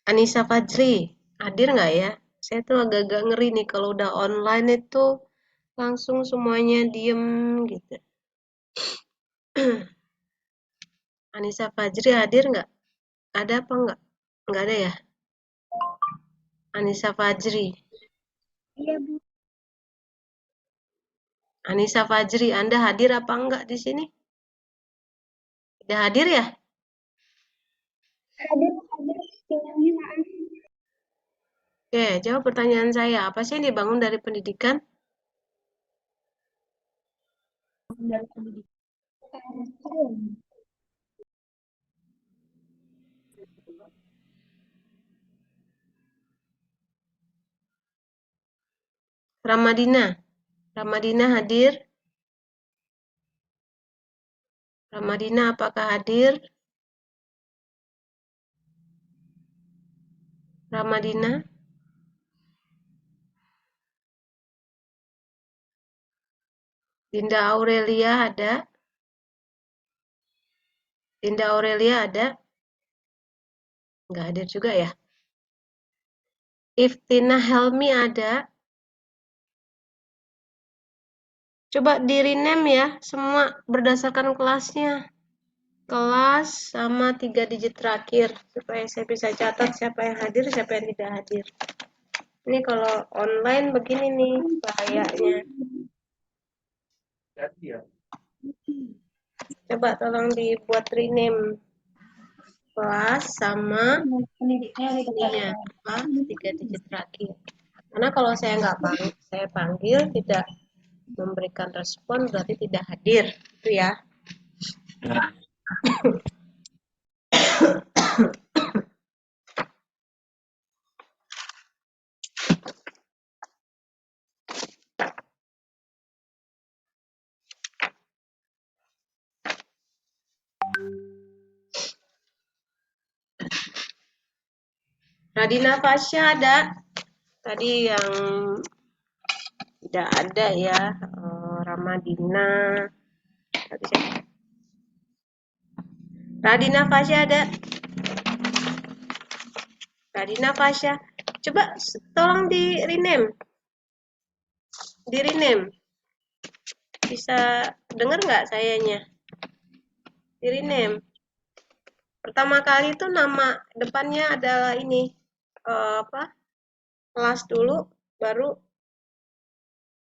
Anissa Fajri, hadir nggak ya? Saya tuh agak-agak ngeri nih kalau udah online itu langsung semuanya diem gitu. Anissa Fajri hadir nggak? Ada apa nggak? Nggak ada ya? Anissa Fajri. Iya, Bu. Anissa Fajri, Anda hadir apa enggak di sini? Tidak hadir ya? Hadir sinyalnya maaf. Oke, jawab pertanyaan saya. Apa sih yang dibangun dari pendidikan? Dari pendidikan. Ramadina. Ramadina hadir? Ramadina apakah hadir? Ramadina? Dinda Aurelia ada? Dinda Aurelia ada? Nggak hadir juga ya? Iftina Helmi ada? Coba di rename ya, semua berdasarkan kelasnya. Kelas sama 3 digit terakhir, supaya saya bisa catat siapa yang hadir, siapa yang tidak hadir. Ini kalau online begini nih bahayanya. Coba tolong dibuat rename kelas sama Pendidiknya ininya apa 3 digit terakhir. Karena kalau saya nggak saya panggil tidak memberikan respon berarti tidak hadir, itu ya. Radina Fasya ada. Tadi yang tidak ada ya, Ramadina. Tadi Radina Fasya ada. Radina Fasya. Coba tolong di rename. Di rename. Bisa dengar nggak sayanya? Di rename. Pertama kali itu nama depannya adalah ini. Apa? Kelas dulu, baru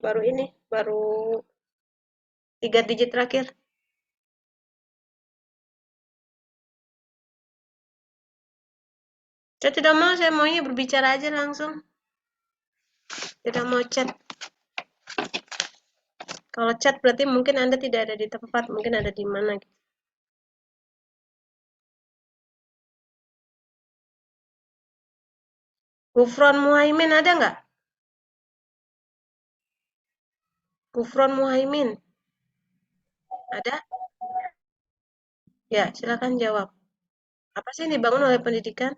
baru ini, baru 3 digit terakhir. Saya tidak mau, saya maunya berbicara aja langsung. Tidak mau chat. Kalau chat berarti mungkin Anda tidak ada di tempat, mungkin ada di mana gitu. Gufron Muhaimin ada nggak? Gufron Muhaimin ada? Ya, silakan jawab. Apa sih yang dibangun oleh pendidikan?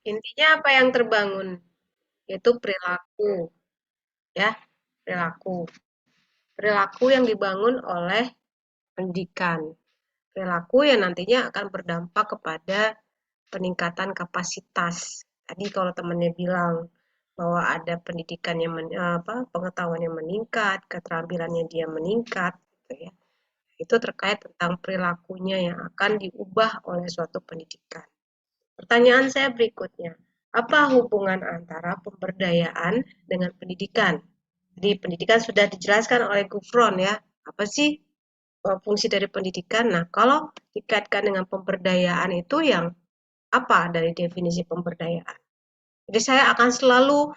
Intinya apa yang terbangun? yaitu perilaku, ya, perilaku. Perilaku yang dibangun oleh pendidikan. Perilaku yang nantinya akan berdampak kepada peningkatan kapasitas. Tadi kalau temannya bilang bahwa ada pendidikan yang pengetahuan yang meningkat, keterampilannya dia meningkat, gitu ya. Itu terkait tentang perilakunya yang akan diubah oleh suatu pendidikan. Pertanyaan saya berikutnya, apa hubungan antara pemberdayaan dengan pendidikan? Jadi pendidikan sudah dijelaskan oleh Gufron ya, apa sih fungsi dari pendidikan? Nah, kalau dikaitkan dengan pemberdayaan itu yang apa dari definisi pemberdayaan? Jadi saya akan selalu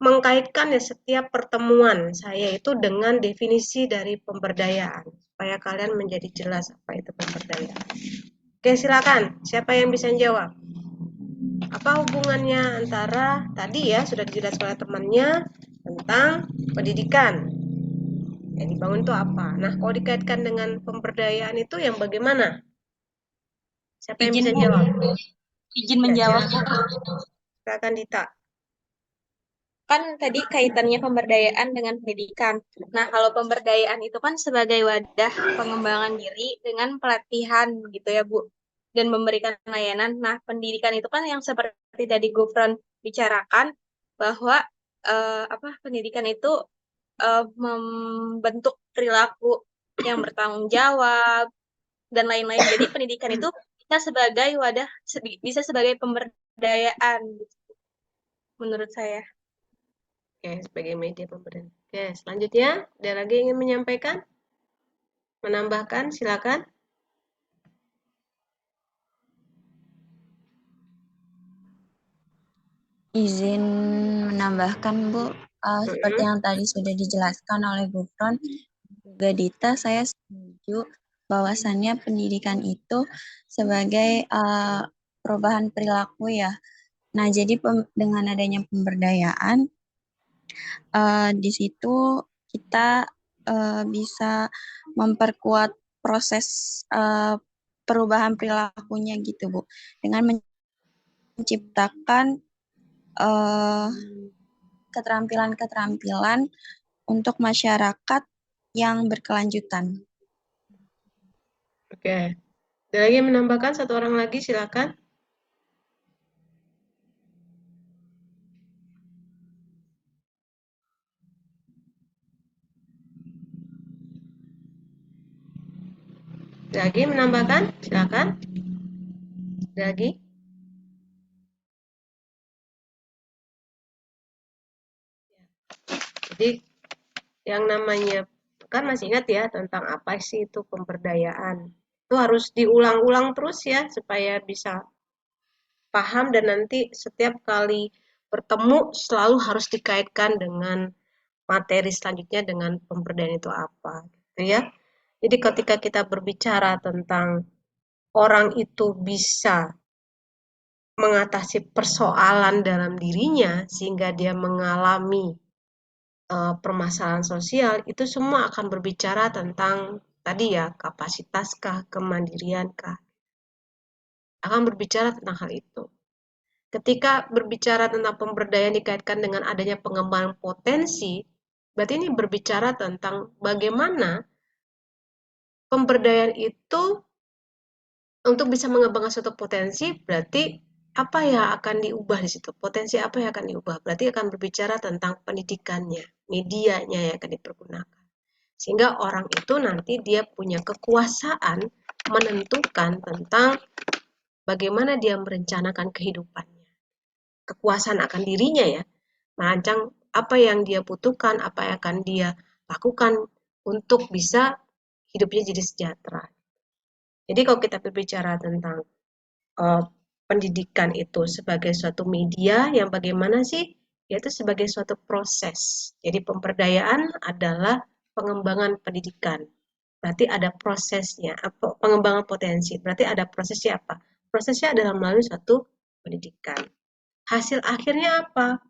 mengkaitkan ya setiap pertemuan saya itu dengan definisi dari pemberdayaan supaya kalian menjadi jelas apa itu pemberdayaan. Oke, silakan. Siapa yang bisa jawab? Apa hubungannya antara tadi ya sudah dijelaskan oleh temannya tentang pendidikan yang dibangun itu apa? Nah, kalau dikaitkan dengan pemberdayaan itu yang bagaimana? Siapa yang Izin bisa Bu, jawab? izin Ya, menjawab Bu. silakan. Silakan Dita. Kan tadi kaitannya pemberdayaan dengan pendidikan. Nah, kalau pemberdayaan itu kan sebagai wadah pengembangan diri dengan pelatihan gitu ya, Bu. Dan memberikan layanan. Nah, pendidikan itu kan yang seperti tadi Gufron bicarakan bahwa pendidikan itu membentuk perilaku yang bertanggung jawab dan lain-lain. Jadi pendidikan itu bisa sebagai wadah, bisa sebagai pemberdayaan gitu, menurut saya. Oke, sebagai media pemberdayaan. Oke, selanjutnya ada lagi yang ingin menyampaikan? Menambahkan, silakan. Izin menambahkan Bu, seperti yang tadi sudah dijelaskan oleh Gufron, juga Dita, saya setuju bahwasannya pendidikan itu sebagai perubahan perilaku ya. Nah, jadi dengan adanya pemberdayaan, di situ kita bisa memperkuat proses perubahan perilakunya gitu Bu, dengan menciptakan keterampilan-keterampilan untuk masyarakat yang berkelanjutan. Oke. Ada lagi yang menambahkan? Satu orang lagi, silakan. Ada lagi yang menambahkan? Silakan. Ada lagi? Jadi yang namanya kan masih ingat ya tentang apa sih itu pemberdayaan. Itu harus diulang-ulang terus ya supaya bisa paham dan nanti setiap kali bertemu selalu harus dikaitkan dengan materi selanjutnya dengan pemberdayaan itu apa gitu ya. Jadi ketika kita berbicara tentang orang itu bisa mengatasi persoalan dalam dirinya sehingga dia mengalami permasalahan sosial, itu semua akan berbicara tentang tadi ya, kapasitaskah, kemandiriankah, akan berbicara tentang hal itu. Ketika berbicara tentang pemberdayaan dikaitkan dengan adanya pengembangan potensi, berarti ini berbicara tentang bagaimana pemberdayaan itu untuk bisa mengembangkan suatu potensi, berarti apa yang akan diubah di situ? Potensi apa yang akan diubah? Berarti akan berbicara tentang pendidikannya, medianya yang akan dipergunakan. Sehingga orang itu nanti dia punya kekuasaan menentukan tentang bagaimana dia merencanakan kehidupannya. Kekuasaan akan dirinya ya, merancang apa yang dia butuhkan, apa yang akan dia lakukan untuk bisa hidupnya jadi sejahtera. Jadi kalau kita berbicara tentang uh, pendidikan itu sebagai suatu media yang bagaimana sih? Yaitu sebagai suatu proses. Jadi pemberdayaan adalah pengembangan pendidikan. Berarti ada prosesnya. Pengembangan potensi. Berarti ada prosesnya apa? Prosesnya adalah melalui suatu pendidikan. Hasil akhirnya apa?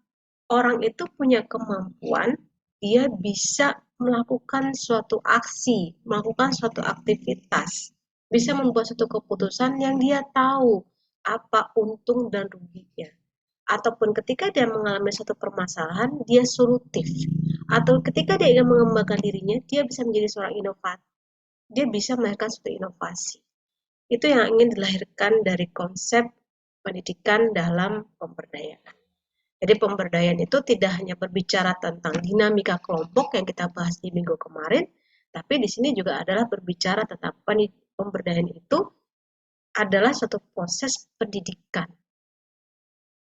Orang itu punya kemampuan, dia bisa melakukan suatu aksi, melakukan suatu aktivitas, bisa membuat suatu keputusan yang dia tahu apa untung dan ruginya, ataupun ketika dia mengalami suatu permasalahan, dia solutif. Atau ketika dia ingin mengembangkan dirinya, dia bisa menjadi seorang inovator. Dia bisa melahirkan suatu inovasi. Itu yang ingin dilahirkan dari konsep pendidikan dalam pemberdayaan. Jadi pemberdayaan itu tidak hanya berbicara tentang dinamika kelompok yang kita bahas di minggu kemarin, tapi di sini juga adalah berbicara tentang pemberdayaan itu adalah suatu proses pendidikan.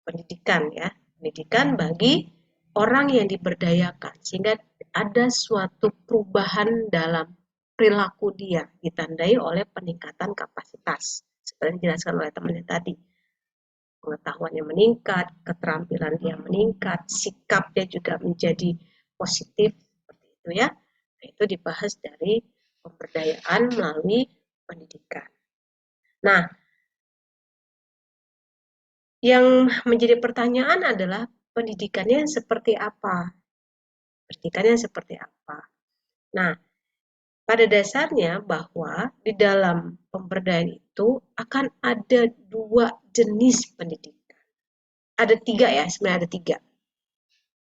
Pendidikan bagi orang yang diberdayakan, sehingga ada suatu perubahan dalam perilaku dia, ditandai oleh peningkatan kapasitas, seperti yang dijelaskan oleh temannya tadi. Pengetahuannya meningkat, keterampilan dia meningkat, sikap dia juga menjadi positif, seperti itu ya. Nah, itu dibahas dari pemberdayaan melalui pendidikan. Nah, yang menjadi pertanyaan adalah pendidikannya seperti apa? Pendidikannya seperti apa? Nah, pada dasarnya bahwa di dalam pemberdayaan itu akan ada 2 jenis pendidikan. Ada 3 ya, sebenarnya ada 3.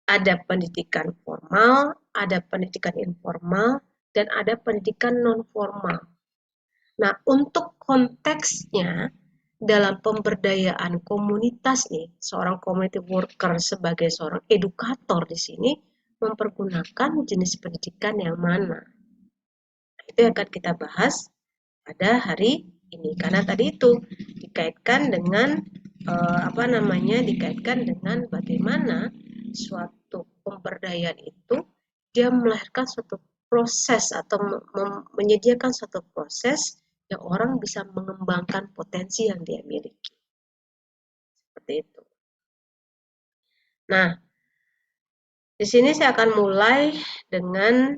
Ada pendidikan formal, ada pendidikan informal, dan ada pendidikan non-formal. Nah, untuk konteksnya, dalam pemberdayaan komunitas nih, seorang community worker sebagai seorang edukator di sini mempergunakan jenis pendidikan yang mana. Nah, itu yang akan kita bahas pada hari ini, karena tadi itu dikaitkan dengan dikaitkan dengan bagaimana suatu pemberdayaan itu dia melahirkan suatu proses atau menyediakan suatu proses yang orang bisa mengembangkan potensi yang dia miliki. Seperti itu. Nah, di sini saya akan mulai dengan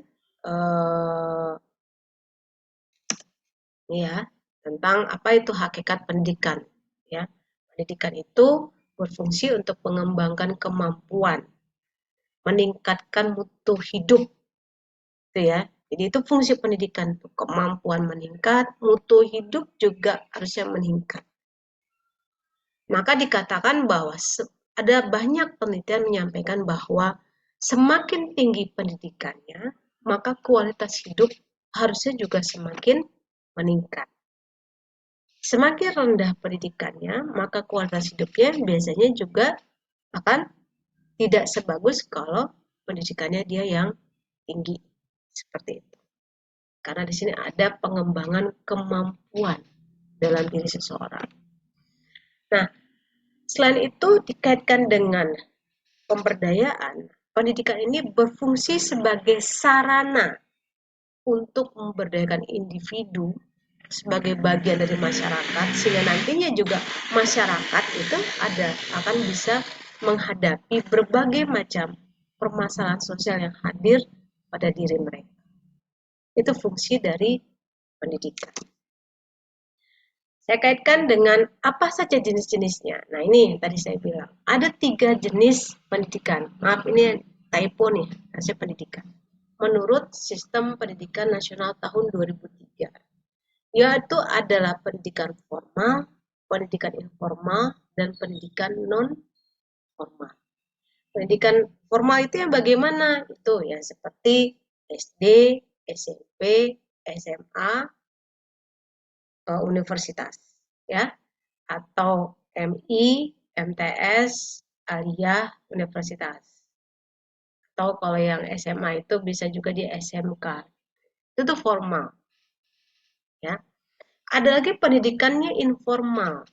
tentang apa itu hakikat pendidikan. Ya, pendidikan itu berfungsi untuk mengembangkan kemampuan, meningkatkan mutu hidup, gitu ya. Jadi itu fungsi pendidikan, kemampuan meningkat, mutu hidup juga harusnya meningkat. Maka dikatakan bahwa ada banyak penelitian menyampaikan bahwa semakin tinggi pendidikannya, maka kualitas hidup harusnya juga semakin meningkat. Semakin rendah pendidikannya, maka kualitas hidupnya biasanya juga akan tidak sebagus kalau pendidikannya dia yang tinggi. Seperti itu. Karena di sini ada pengembangan kemampuan dalam diri seseorang. Nah, selain itu dikaitkan dengan pemberdayaan, pendidikan ini berfungsi sebagai sarana untuk memberdayakan individu sebagai bagian dari masyarakat, sehingga nantinya juga masyarakat itu akan bisa menghadapi berbagai macam permasalahan sosial yang hadir pada diri mereka. Itu fungsi dari pendidikan. Saya kaitkan dengan apa saja jenis-jenisnya. Nah, ini yang tadi saya bilang. Ada 3 jenis pendidikan. Maaf, ini typo nih, hasil pendidikan. Menurut Sistem Pendidikan Nasional tahun 2003. Yaitu adalah pendidikan formal, pendidikan informal, dan pendidikan non-formal. Pendidikan formal itu yang bagaimana? Itu ya seperti SD, SMP, SMA, universitas, ya, atau MI, MTS, aliyah, universitas. Atau kalau yang SMA itu bisa juga di SMK. Itu tuh formal. Ya. Ada lagi pendidikannya informal,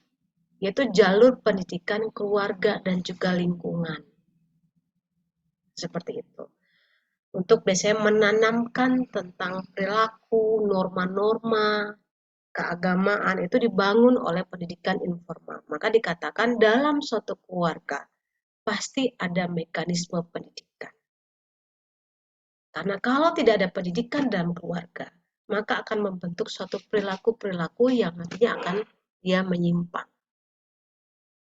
yaitu jalur pendidikan keluarga dan juga lingkungan. Seperti itu. Untuk biasanya menanamkan tentang perilaku, norma-norma, keagamaan itu dibangun oleh pendidikan informal. Maka dikatakan dalam suatu keluarga pasti ada mekanisme pendidikan. Karena kalau tidak ada pendidikan dalam keluarga, maka akan membentuk suatu perilaku-perilaku yang nantinya akan dia menyimpang.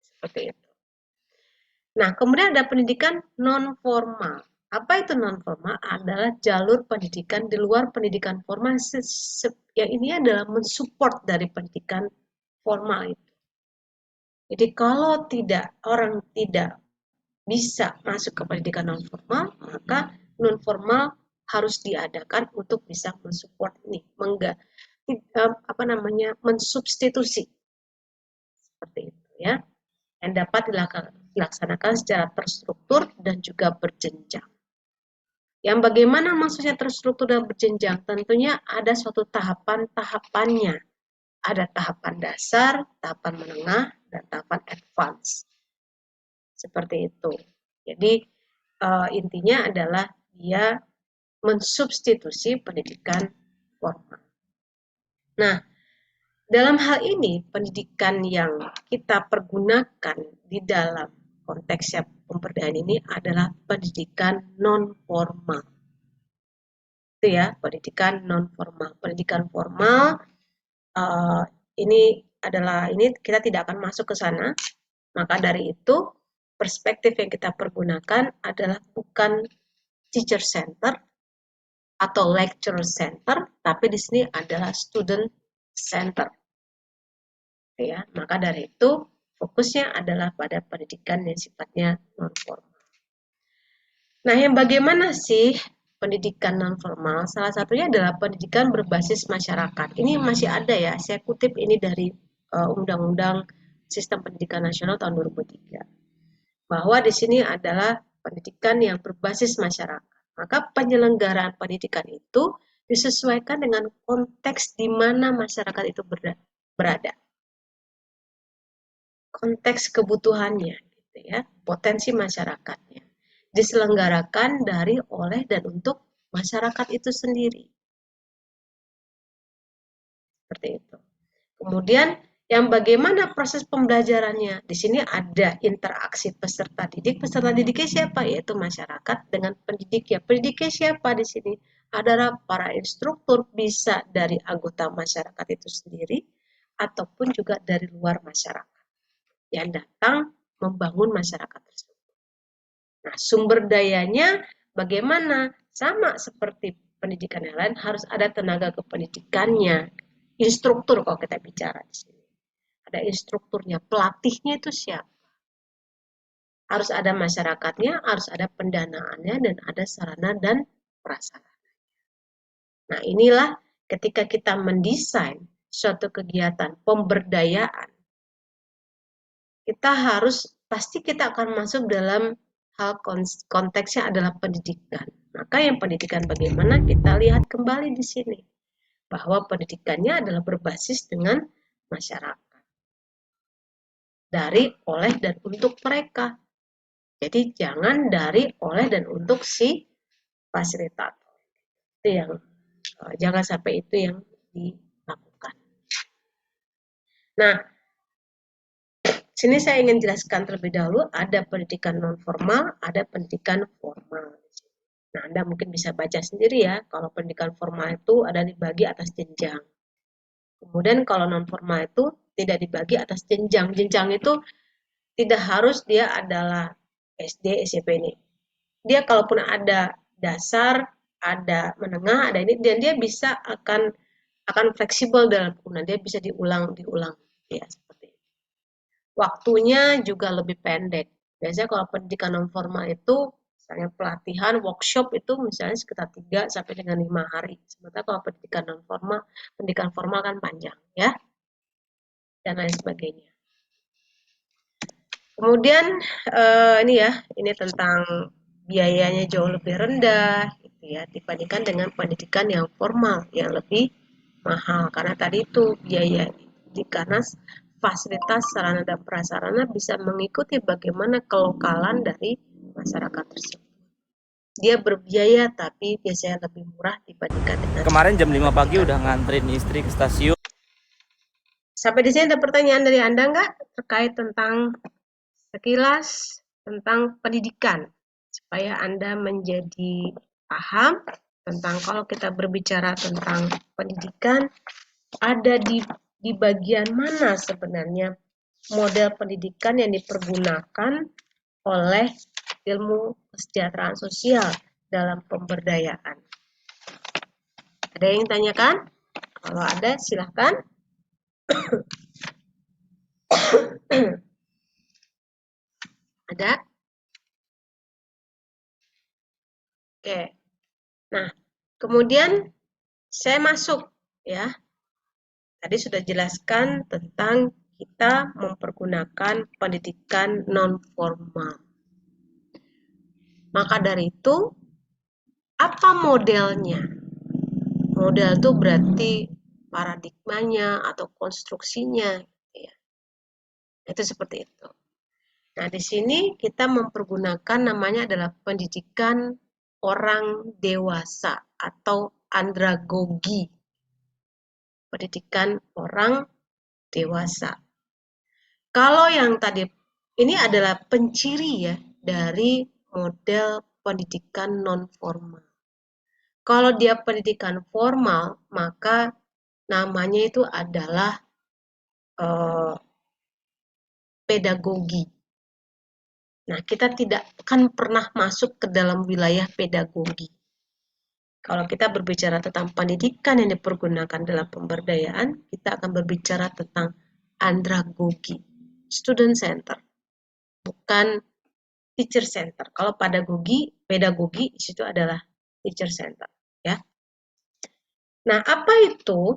Seperti itu. Nah, kemudian ada pendidikan non-formal. Apa itu non-formal? Adalah jalur pendidikan di luar pendidikan formal yang ini adalah mensupport dari pendidikan formal itu. Jadi kalau orang tidak bisa masuk ke pendidikan non formal, maka non formal harus diadakan untuk bisa mensupport ini, mensubstitusi seperti itu ya, yang dapat dilaksanakan secara terstruktur dan juga berjenjang. Yang bagaimana maksudnya terstruktur dan berjenjang? Tentunya ada suatu tahapan-tahapannya. Ada tahapan dasar, tahapan menengah, dan tahapan advance. Seperti itu. Jadi intinya adalah dia mensubstitusi pendidikan formal. Nah, dalam hal ini pendidikan yang kita pergunakan di dalam konteksnya pemberdayaan ini adalah pendidikan non formal. Itu ya, pendidikan non formal. Pendidikan formal ini kita tidak akan masuk ke sana. Maka dari itu perspektif yang kita pergunakan adalah bukan teacher center atau lecturer center, tapi di sini adalah student center. Ya, maka dari itu fokusnya adalah pada pendidikan yang sifatnya non formal. Nah, yang bagaimana sih pendidikan non formal? Salah satunya adalah pendidikan berbasis masyarakat. Ini masih ada ya, saya kutip ini dari Undang-Undang Sistem Pendidikan Nasional tahun 2003. Bahwa di sini adalah pendidikan yang berbasis masyarakat. Maka penyelenggaraan pendidikan itu disesuaikan dengan konteks di mana masyarakat itu berada. Konteks kebutuhannya, gitu ya, potensi masyarakatnya. Diselenggarakan dari, oleh, dan untuk masyarakat itu sendiri. Seperti itu. Kemudian yang bagaimana proses pembelajarannya? Di sini ada interaksi peserta didik. Peserta didiknya siapa? Yaitu masyarakat dengan pendidik. Ya, pendidiknya siapa di sini? Adalah para instruktur, bisa dari anggota masyarakat itu sendiri ataupun juga dari luar masyarakat yang datang membangun masyarakat tersebut. Nah, sumber dayanya bagaimana? Sama seperti pendidikan yang lain, harus ada tenaga kependidikannya, instruktur kalau kita bicara di sini. Ada instrukturnya, pelatihnya itu siapa? Harus ada masyarakatnya, harus ada pendanaannya, dan ada sarana dan prasarana. Nah, inilah ketika kita mendesain suatu kegiatan pemberdayaan, pasti kita akan masuk dalam hal konteksnya adalah pendidikan. Maka yang pendidikan bagaimana kita lihat kembali di sini. Bahwa pendidikannya adalah berbasis dengan masyarakat. Dari, oleh, dan untuk mereka. Jadi jangan dari, oleh, dan untuk si fasilitator. Itu yang jangan sampai itu yang dilakukan. Nah, sini saya ingin jelaskan terlebih dahulu, ada pendidikan non formal, ada pendidikan formal. Nah, Anda mungkin bisa baca sendiri ya, kalau pendidikan formal itu ada dibagi atas jenjang. Kemudian kalau non formal itu tidak dibagi atas jenjang. Jenjang itu tidak harus dia adalah SD, SMP ini. Dia kalaupun ada dasar, ada menengah, ada ini, dan dia bisa akan fleksibel dalam penggunaan. Dia bisa diulang ya, seperti itu. Waktunya juga lebih pendek. Biasanya kalau pendidikan non formal itu misalnya pelatihan, workshop itu misalnya sekitar 3 sampai dengan 5 hari. Sementara kalau pendidikan formal kan panjang ya. Dan lain sebagainya. Kemudian ini tentang biayanya jauh lebih rendah gitu ya dibandingkan dengan pendidikan yang formal yang lebih mahal karena tadi itu biaya karena fasilitas sarana dan prasarana bisa mengikuti bagaimana kelokalan dari masyarakat tersebut. Dia berbiaya tapi biasanya lebih murah dibandingkan dengan kemarin jam 5 pagi udah nganterin istri ke stasiun. Sampai di sini ada pertanyaan dari Anda nggak terkait tentang sekilas tentang pendidikan supaya Anda menjadi paham tentang kalau kita berbicara tentang pendidikan ada di bagian mana sebenarnya model pendidikan yang dipergunakan oleh ilmu kesejahteraan sosial dalam pemberdayaan. Ada yang tanyakan? Kalau ada silahkan. Ada? Oke. Nah, kemudian saya masuk ya. Tadi sudah jelaskan tentang kita mempergunakan pendidikan non formal. Maka dari itu, apa modelnya? Model itu berarti paradigmanya atau konstruksinya, ya. Itu seperti itu. Nah, di sini kita mempergunakan namanya adalah pendidikan orang dewasa atau andragogi. Pendidikan orang dewasa. Kalau yang tadi, ini adalah penciri ya dari model pendidikan non-formal. Kalau dia pendidikan formal, maka namanya itu adalah pedagogi. Nah, kita tidak akan pernah masuk ke dalam wilayah pedagogi. Kalau kita berbicara tentang pendidikan yang dipergunakan dalam pemberdayaan, kita akan berbicara tentang andragogi, student center, bukan teacher center. Kalau pedagogi di situ adalah teacher center, ya. Nah, apa itu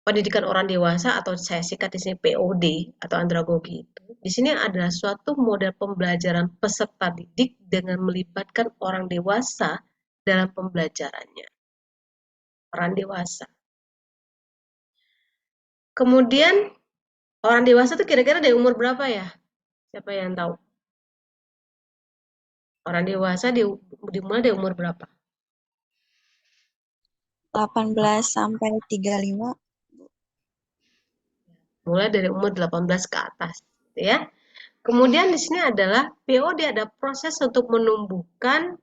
pendidikan orang dewasa atau saya singkat di sini POD atau andragogi itu? Di sini adalah suatu model pembelajaran peserta didik dengan melibatkan orang dewasa dalam pembelajarannya. Orang dewasa. Kemudian orang dewasa itu kira-kira dari umur berapa ya? Siapa yang tahu? Orang dewasa dimulai dari umur berapa? 18 sampai 35. Mulai dari umur 18 ke atas, gitu ya. Kemudian di sini adalah POD, ada proses untuk menumbuhkan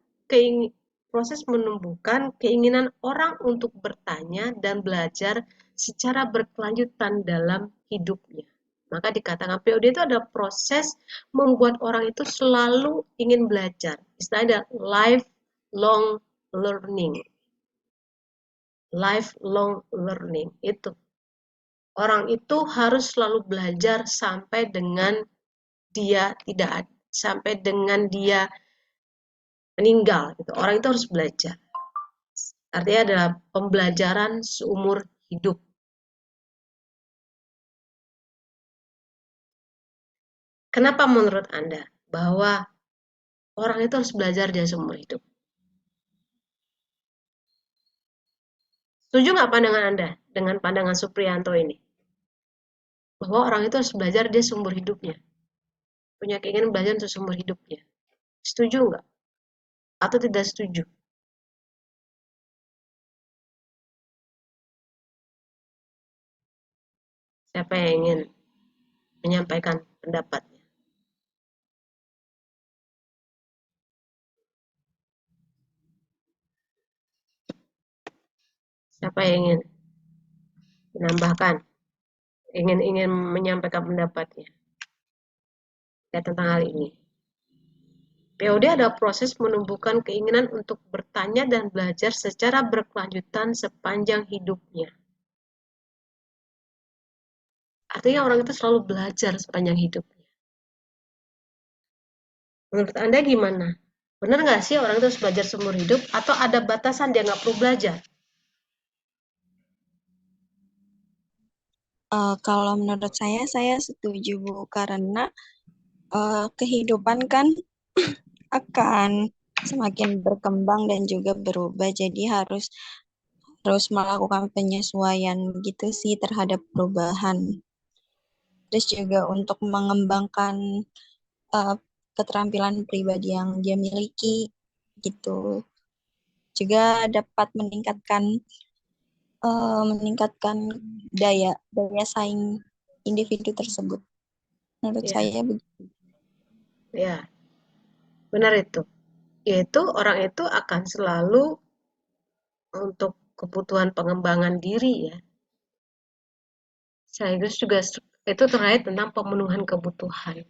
keinginan orang untuk bertanya dan belajar secara berkelanjutan dalam hidupnya. Maka dikatakan POD itu ada proses membuat orang itu selalu ingin belajar. Istilahnya lifelong learning. Lifelong learning itu. Orang itu harus selalu belajar sampai dengan dia meninggal gitu. Orang itu harus belajar. Artinya adalah pembelajaran seumur hidup. Kenapa menurut Anda bahwa orang itu harus belajar dia seumur hidup? Setuju nggak pandangan Anda dengan pandangan Supriyanto ini? Bahwa orang itu harus belajar dia seumur hidupnya. Punya keinginan belajar untuk seumur hidupnya. Setuju nggak? Atau tidak setuju? Siapa yang ingin menyampaikan pendapatnya? Siapa yang ingin menambahkan? Ingin menyampaikan pendapatnya tentang hal ini? POD ada proses menumbuhkan keinginan untuk bertanya dan belajar secara berkelanjutan sepanjang hidupnya. Artinya orang itu selalu belajar sepanjang hidupnya. Menurut Anda gimana? Benar nggak sih orang itu harus belajar seumur hidup atau ada batasan dia nggak perlu belajar? Kalau menurut saya setuju Bu, karena kehidupan kan akan semakin berkembang dan juga berubah, jadi harus melakukan penyesuaian gitu sih terhadap perubahan. Terus juga untuk mengembangkan keterampilan pribadi yang dia miliki gitu. Juga dapat meningkatkan daya saing individu tersebut. Menurut Ya, saya begitu. ya, benar itu. Yaitu orang itu akan selalu untuk kebutuhan pengembangan diri ya. Sekaligus juga itu terkait tentang pemenuhan kebutuhan.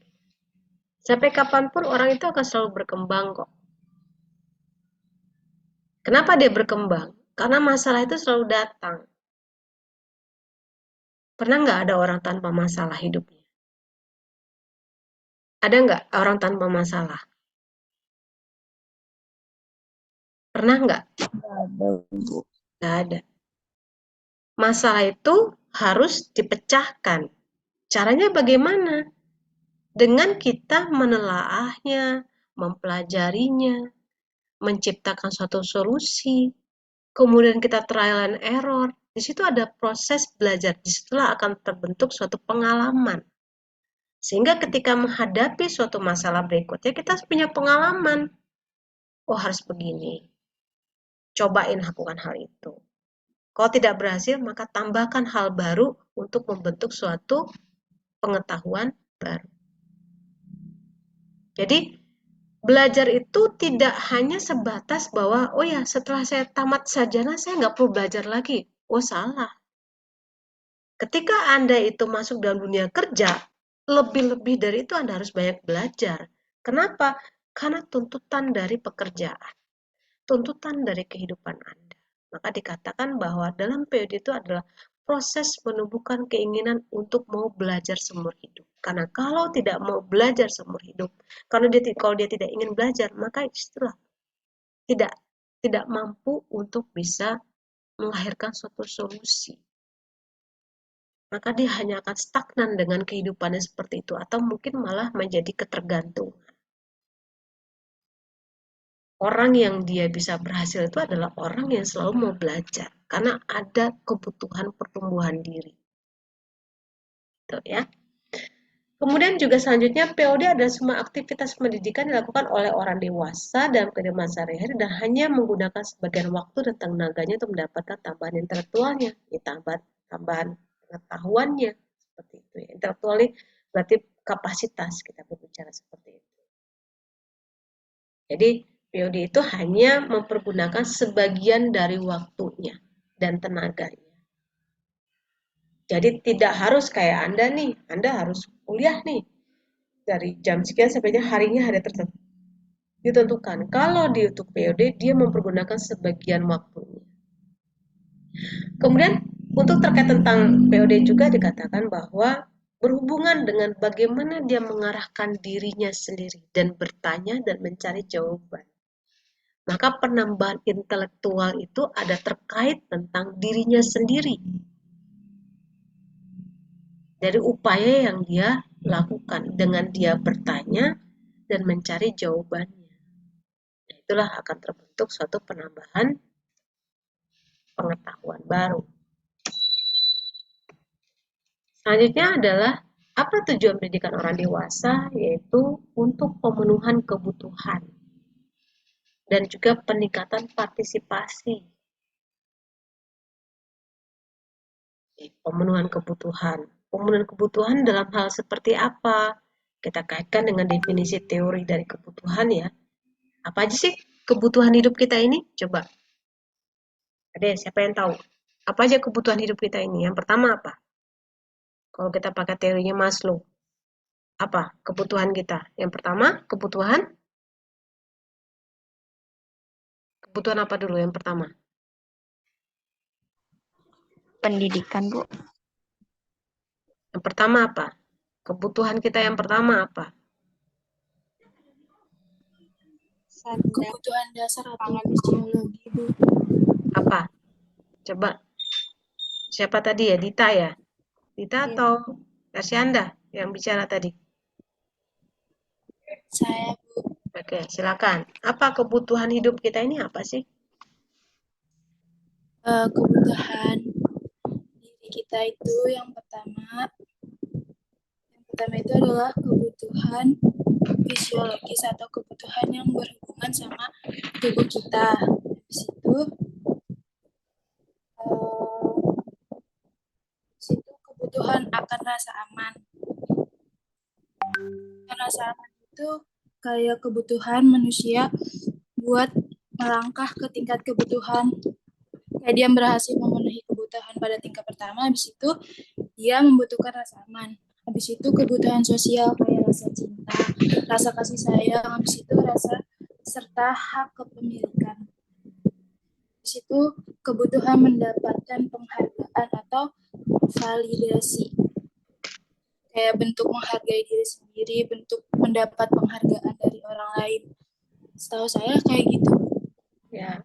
Sampai kapanpun orang itu akan selalu berkembang kok. Kenapa dia berkembang? Karena masalah itu selalu datang. Pernah nggak ada orang tanpa masalah hidupnya? Ada nggak orang tanpa masalah? Pernah nggak? Ada, Bu. Nggak ada. Masalah itu harus dipecahkan. Caranya bagaimana? Dengan kita menelaahnya, mempelajarinya, menciptakan suatu solusi, kemudian kita trial and error. Di situ ada proses belajar, disitulah akan terbentuk suatu pengalaman. Sehingga ketika menghadapi suatu masalah berikutnya, kita punya pengalaman. Oh, harus begini. Cobain lakukan hal itu. Kalau tidak berhasil, maka tambahkan hal baru untuk membentuk suatu pengetahuan baru. Jadi, belajar itu tidak hanya sebatas bahwa, oh ya, setelah saya tamat sarjana, saya nggak perlu belajar lagi. Oh, salah. Ketika Anda itu masuk dalam dunia kerja, lebih-lebih dari itu Anda harus banyak belajar. Kenapa? Karena tuntutan dari pekerjaan, tuntutan dari kehidupan Anda. Maka dikatakan bahwa dalam POD itu adalah proses menumbuhkan keinginan untuk mau belajar seumur hidup. Karena kalau tidak mau belajar seumur hidup, kalau dia tidak ingin belajar, maka istilah tidak mampu untuk bisa melahirkan suatu solusi. Maka dia hanya akan stagnan dengan kehidupannya seperti itu, atau mungkin malah menjadi ketergantungan. Orang yang dia bisa berhasil itu adalah orang yang selalu mau belajar, karena ada kebutuhan pertumbuhan diri. Gitu ya. Kemudian juga selanjutnya, POD adalah semua aktivitas pendidikan dilakukan oleh orang dewasa dalam kehidupan sehari-hari dan hanya menggunakan sebagian waktu dan tenaganya untuk mendapatkan tambahan intelektualnya, tambahan pengetahuannya, seperti itu ya. Intelektual berarti kapasitas, kita berbicara seperti itu. Jadi POD itu hanya mempergunakan sebagian dari waktunya dan tenaganya. Jadi tidak harus kayak Anda nih, Anda harus kuliah nih dari jam sekian sampai harinya ada tertentu. Ditentukan. Kalau di untuk POD dia mempergunakan sebagian waktunya. Kemudian untuk terkait tentang POD juga dikatakan bahwa berhubungan dengan bagaimana dia mengarahkan dirinya sendiri dan bertanya dan mencari jawaban. Maka penambahan intelektual itu ada terkait tentang dirinya sendiri. Dari upaya yang dia lakukan dengan dia bertanya dan mencari jawabannya. Itulah akan terbentuk suatu penambahan pengetahuan baru. Selanjutnya adalah apa tujuan pendidikan orang dewasa, yaitu untuk pemenuhan kebutuhan dan juga peningkatan partisipasi. Pemenuhan kebutuhan dalam hal seperti apa? Kita kaitkan dengan definisi teori dari kebutuhan ya. Apa aja sih kebutuhan hidup kita ini? Coba. Ada siapa yang tahu? Apa aja kebutuhan hidup kita ini? Yang pertama apa? Kalau kita pakai teorinya Maslow. Apa kebutuhan kita? Yang pertama, kebutuhan apa dulu yang pertama? Pendidikan, Bu. Yang pertama apa? Kebutuhan kita yang pertama apa? Kebutuhan dasar atau fisiologi, Bu. Apa? Coba. Siapa tadi ya? Dita ya? Dita atau Arsyanda yang bicara tadi? Saya, Bu. Oke, silakan. Apa kebutuhan hidup kita ini apa sih? Kebutuhan diri kita itu yang pertama itu adalah kebutuhan fisiologis atau kebutuhan yang berhubungan sama tubuh kita. Habis itu kebutuhan akan rasa aman. Rasa aman itu kayak kebutuhan manusia buat melangkah ke tingkat kebutuhan. Kayak dia berhasil memenuhi kebutuhan pada tingkat pertama, habis itu dia membutuhkan rasa aman. Habis itu kebutuhan sosial kayak rasa cinta, rasa kasih sayang, habis itu rasa serta hak kepemilikan. Habis itu kebutuhan mendapatkan penghargaan atau validasi. kayak bentuk menghargai diri sendiri, bentuk mendapat penghargaan dari orang lain. Setahu saya kayak gitu. Ya,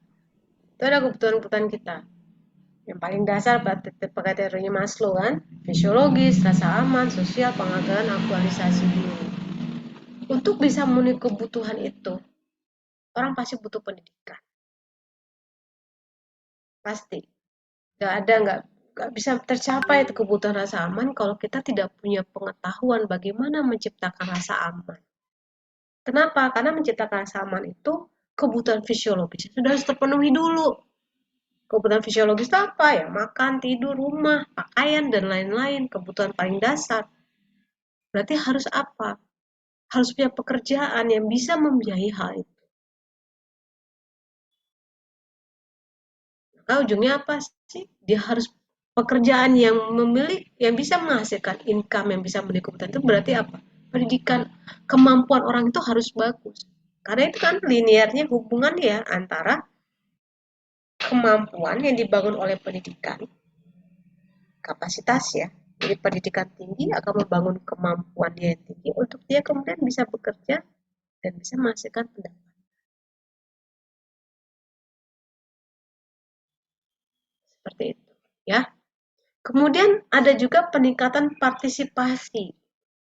itu ada kebutuhan-kebutuhan kita. Yang paling dasar pakai teorinya Maslow kan, fisiologis, rasa aman, sosial, penghargaan, aktualisasi diri. Untuk bisa memenuhi kebutuhan itu, orang pasti butuh pendidikan. Pasti. Nggak bisa tercapai itu kebutuhan rasa aman kalau kita tidak punya pengetahuan bagaimana menciptakan rasa aman. Kenapa? Karena menciptakan rasa aman itu kebutuhan fisiologis sudah harus terpenuhi dulu. Kebutuhan fisiologis itu apa ya? Makan, tidur, rumah, pakaian, dan lain-lain. Kebutuhan paling dasar. Berarti harus apa? Harus punya pekerjaan yang bisa membiayai hal itu. Maka ujungnya apa sih? Dia harus pekerjaan yang yang bisa menghasilkan income yang bisa memenuhi kebutuhan itu berarti apa? Pendidikan, kemampuan orang itu harus bagus. Karena itu kan linearnya hubungan ya antara kemampuan yang dibangun oleh pendidikan, kapasitas ya. Jadi pendidikan tinggi akan membangun kemampuan dia yang tinggi untuk dia kemudian bisa bekerja dan bisa menghasilkan pendapatan. Seperti itu ya. Kemudian ada juga peningkatan partisipasi.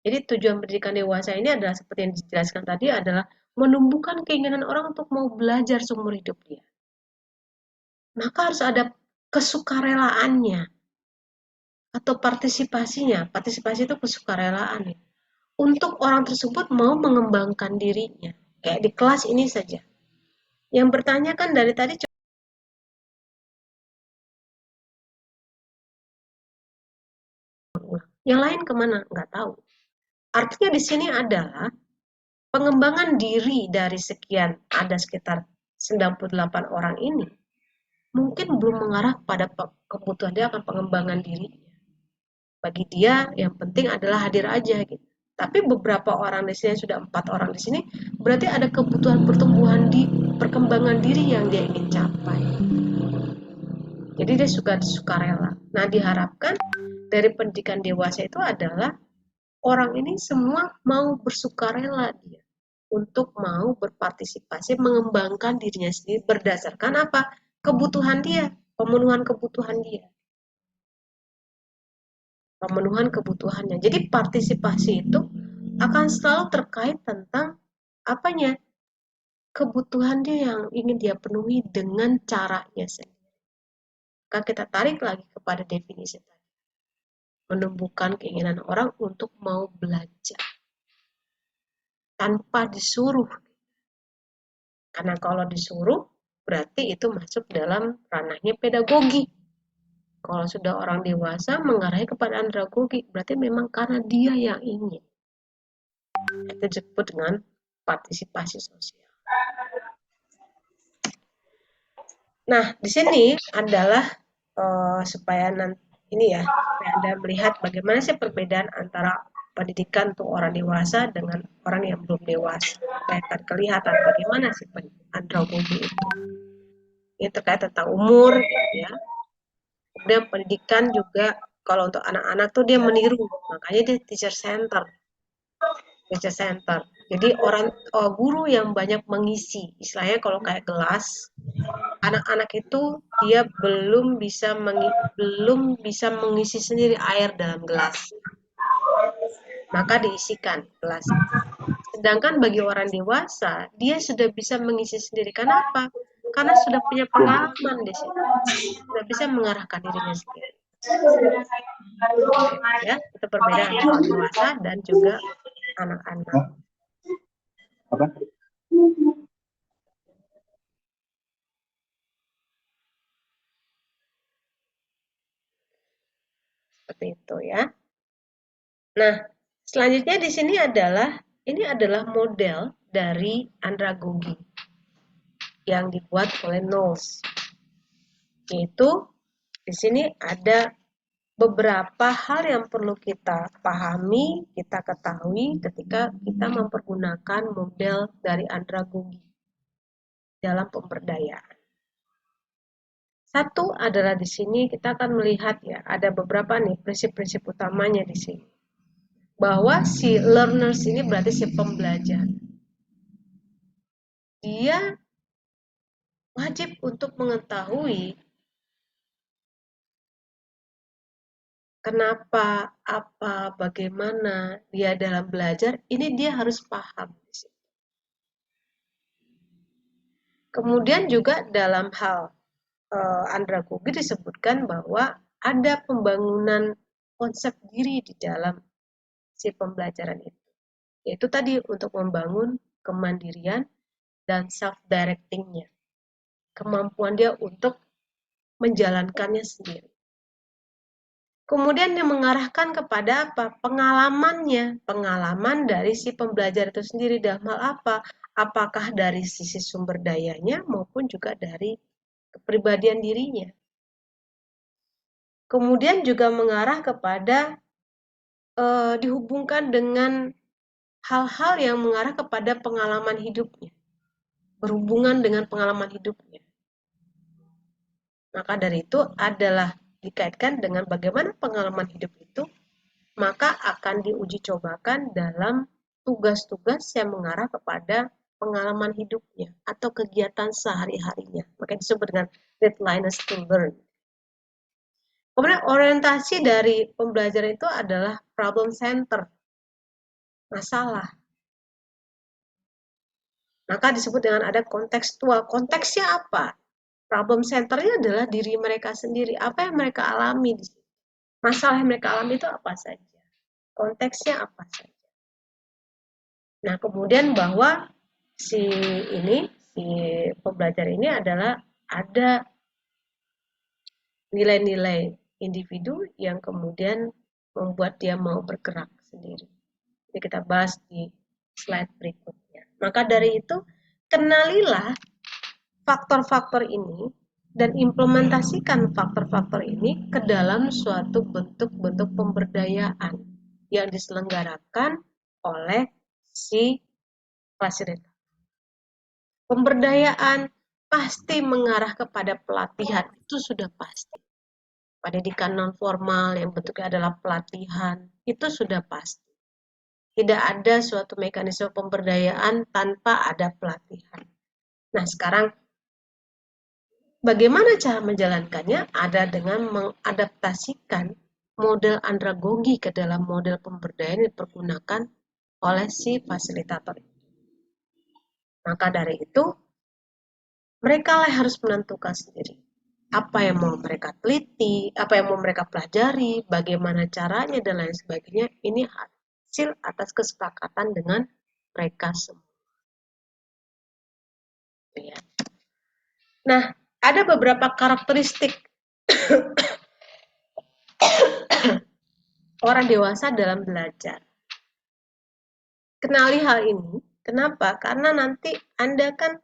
Jadi tujuan pendidikan dewasa ini adalah seperti yang dijelaskan tadi adalah menumbuhkan keinginan orang untuk mau belajar seumur hidup dia. Maka harus ada kesukarelaannya atau partisipasinya. Partisipasi itu kesukarelaan ya. Untuk orang tersebut mau mengembangkan dirinya. Kayak di kelas ini saja. Yang bertanya kan dari tadi yang lain kemana? Nggak tahu. Artinya di sini adalah pengembangan diri dari sekian, ada sekitar 98 orang ini, mungkin belum mengarah pada kebutuhan dia akan pengembangan dirinya. Bagi dia yang penting adalah hadir aja gitu. Tapi beberapa orang di sini, sudah 4 orang di sini, berarti ada kebutuhan pertumbuhan di perkembangan diri yang dia ingin capai. Jadi dia sukarela. Nah, diharapkan dari pendidikan dewasa itu adalah orang ini semua mau bersukarela dia untuk mau berpartisipasi mengembangkan dirinya sendiri berdasarkan apa? Kebutuhan dia, pemenuhan kebutuhan dia. Pemenuhan kebutuhannya. Jadi partisipasi itu akan selalu terkait tentang apanya? Kebutuhan dia yang ingin dia penuhi dengan caranya sendiri. Maka kita tarik lagi kepada definisi tadi. Menumbuhkan keinginan orang untuk mau belajar tanpa disuruh. Karena kalau disuruh, berarti itu masuk dalam ranahnya pedagogi. Kalau sudah orang dewasa mengarahi kepada andragogi, berarti memang karena dia yang ingin. Itu disebut dengan partisipasi sosial. Nah, di sini adalah supaya ini ya, supaya Anda melihat bagaimana sih perbedaan antara pendidikan untuk orang dewasa dengan orang yang belum dewasa. Supaya akan kelihatan bagaimana sih andragogi itu. Ini terkait tentang umur, ya. Kemudian pendidikan juga kalau untuk anak-anak tuh dia meniru, makanya dia teacher center. Jadi guru yang banyak mengisi, istilahnya kalau kayak gelas, anak-anak itu dia belum bisa mengisi sendiri air dalam gelas, maka diisikan gelas. Sedangkan bagi orang dewasa, dia sudah bisa mengisi sendiri. Kenapa? Karena sudah punya pengalaman di situ, sudah bisa mengarahkan dirinya sendiri. Ya, itu perbedaan antara dewasa dan juga anak-anak. Apa? Seperti itu ya. Nah, selanjutnya di sini ini adalah model dari andragogi yang dibuat oleh Knowles. Yaitu di sini ada beberapa hal yang perlu kita pahami, kita ketahui ketika kita mempergunakan model dari andragogi dalam pemberdayaan. Satu adalah di sini kita akan melihat ya, ada beberapa nih prinsip-prinsip utamanya di sini. bahwa si learners ini berarti si pembelajar. Dia wajib untuk mengetahui kenapa, apa, bagaimana dia dalam belajar, ini dia harus paham. Kemudian juga dalam hal andragogi disebutkan bahwa ada pembangunan konsep diri di dalam si pembelajaran itu. Yaitu tadi untuk membangun kemandirian dan self-directingnya. Kemampuan dia untuk menjalankannya sendiri. Kemudian yang mengarahkan kepada apa? Pengalamannya. Pengalaman dari si pembelajar itu sendiri dalam hal apa? Apakah dari sisi sumber dayanya maupun juga dari kepribadian dirinya. Kemudian juga mengarah kepada dihubungkan dengan hal-hal yang mengarah kepada pengalaman hidupnya. Berhubungan dengan pengalaman hidupnya. Maka dari itu adalah dikaitkan dengan bagaimana pengalaman hidup itu, maka akan diuji cobakan dalam tugas-tugas yang mengarah kepada pengalaman hidupnya atau kegiatan sehari-harinya. Maka disebut dengan readiness to learn. Kemudian orientasi dari pembelajaran itu adalah problem center, masalah. Maka disebut dengan ada kontekstual. Konteksnya apa? Problem centernya adalah diri mereka sendiri. Apa yang mereka alami di situ? Masalah yang mereka alami itu apa saja? Konteksnya apa saja? Nah, kemudian bahwa si pembelajar ini adalah ada nilai-nilai individu yang kemudian membuat dia mau bergerak sendiri. Jadi kita bahas di slide berikutnya. Maka dari itu, kenalilah faktor-faktor ini dan implementasikan faktor-faktor ini ke dalam suatu bentuk-bentuk pemberdayaan yang diselenggarakan oleh si fasilitator. Pemberdayaan pasti mengarah kepada pelatihan, itu sudah pasti. Pendidikan non formal yang bentuknya adalah pelatihan, itu sudah pasti. Tidak ada suatu mekanisme pemberdayaan tanpa ada pelatihan. Nah, sekarang bagaimana cara menjalankannya? Ada dengan mengadaptasikan model andragogi ke dalam model pemberdayaan yang dipergunakan oleh si fasilitator. Maka dari itu, mereka lah harus menentukan sendiri apa yang mau mereka teliti, apa yang mau mereka pelajari, bagaimana caranya, dan lain sebagainya. Ini hasil atas kesepakatan dengan mereka semua. Ya. Nah, ada beberapa karakteristik orang dewasa dalam belajar. Kenali hal ini. Kenapa? Karena nanti Anda kan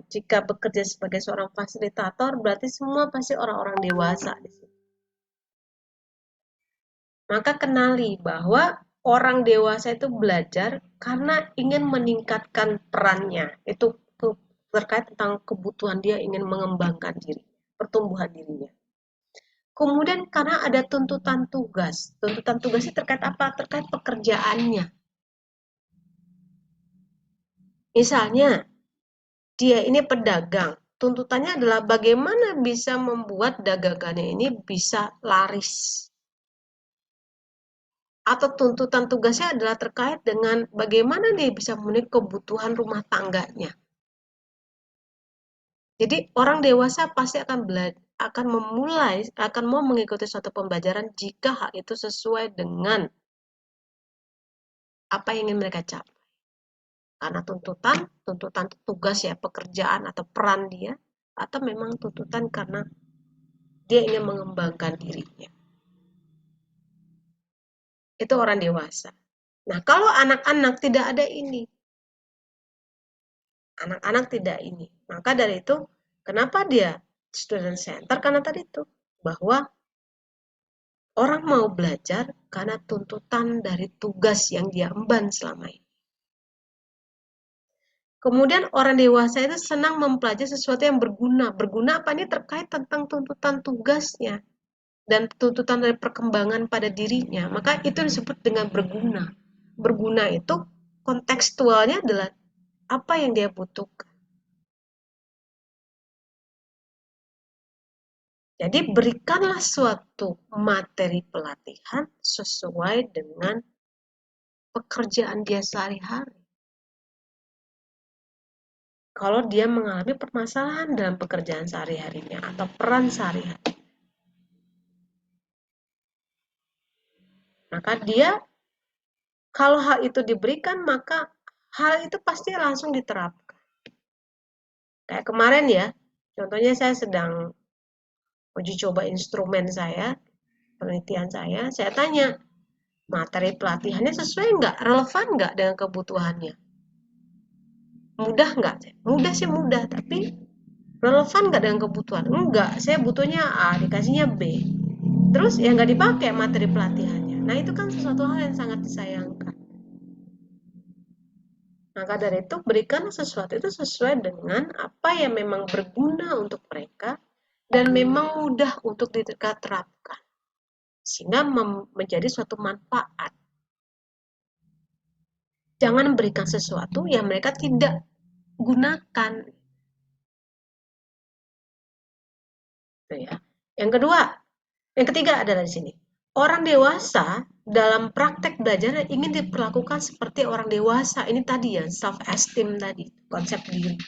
jika bekerja sebagai seorang fasilitator, berarti semua pasti orang-orang dewasa di situ. Maka kenali bahwa orang dewasa itu belajar karena ingin meningkatkan perannya. Itu terkait tentang kebutuhan dia ingin mengembangkan diri, pertumbuhan dirinya. Kemudian karena ada tuntutan tugas. Tuntutan tugasnya terkait apa? Terkait pekerjaannya. Misalnya, dia ini pedagang. Tuntutannya adalah bagaimana bisa membuat dagangannya ini bisa laris. Atau tuntutan tugasnya adalah terkait dengan bagaimana dia bisa memenuhi kebutuhan rumah tangganya. Jadi orang dewasa pasti akan mau mengikuti suatu pembelajaran jika hal itu sesuai dengan apa yang ingin mereka capai. Karena tuntutan tugas ya, pekerjaan atau peran dia, atau memang tuntutan karena dia ingin mengembangkan dirinya. Itu orang dewasa. Nah, kalau anak-anak tidak ada ini. Anak-anak tidak ini. Maka dari itu, kenapa dia student center? Karena tadi itu, bahwa orang mau belajar karena tuntutan dari tugas yang dia emban selama ini. Kemudian orang dewasa itu senang mempelajari sesuatu yang berguna. Berguna apa? Ini terkait tentang tuntutan tugasnya. dan tuntutan dari perkembangan pada dirinya, maka itu disebut dengan berguna. Berguna itu kontekstualnya adalah apa yang dia butuhkan. Jadi berikanlah suatu materi pelatihan sesuai dengan pekerjaan dia sehari-hari. Kalau dia mengalami permasalahan dalam pekerjaan sehari-harinya atau peran sehari-hari, maka dia, kalau hal itu diberikan, maka hal itu pasti langsung diterapkan. Kayak kemarin ya, contohnya saya sedang uji coba instrumen saya, penelitian saya tanya, materi pelatihannya sesuai nggak, relevan nggak dengan kebutuhannya? Mudah nggak? Mudah sih mudah, tapi relevan nggak dengan kebutuhan? Enggak, saya butuhnya A, dikasihnya B. Terus ya nggak dipakai materi pelatihannya. Nah itu kan sesuatu hal yang sangat disayangkan. Maka dari itu berikan sesuatu itu sesuai dengan apa yang memang berguna untuk mereka dan memang mudah untuk diterapkan. Sehingga menjadi suatu manfaat. Jangan berikan sesuatu yang mereka tidak gunakan. Gitu ya. Yang ketiga adalah di sini. Orang dewasa dalam praktek belajar ingin diperlakukan seperti orang dewasa. Ini tadi ya, self-esteem tadi, konsep diri.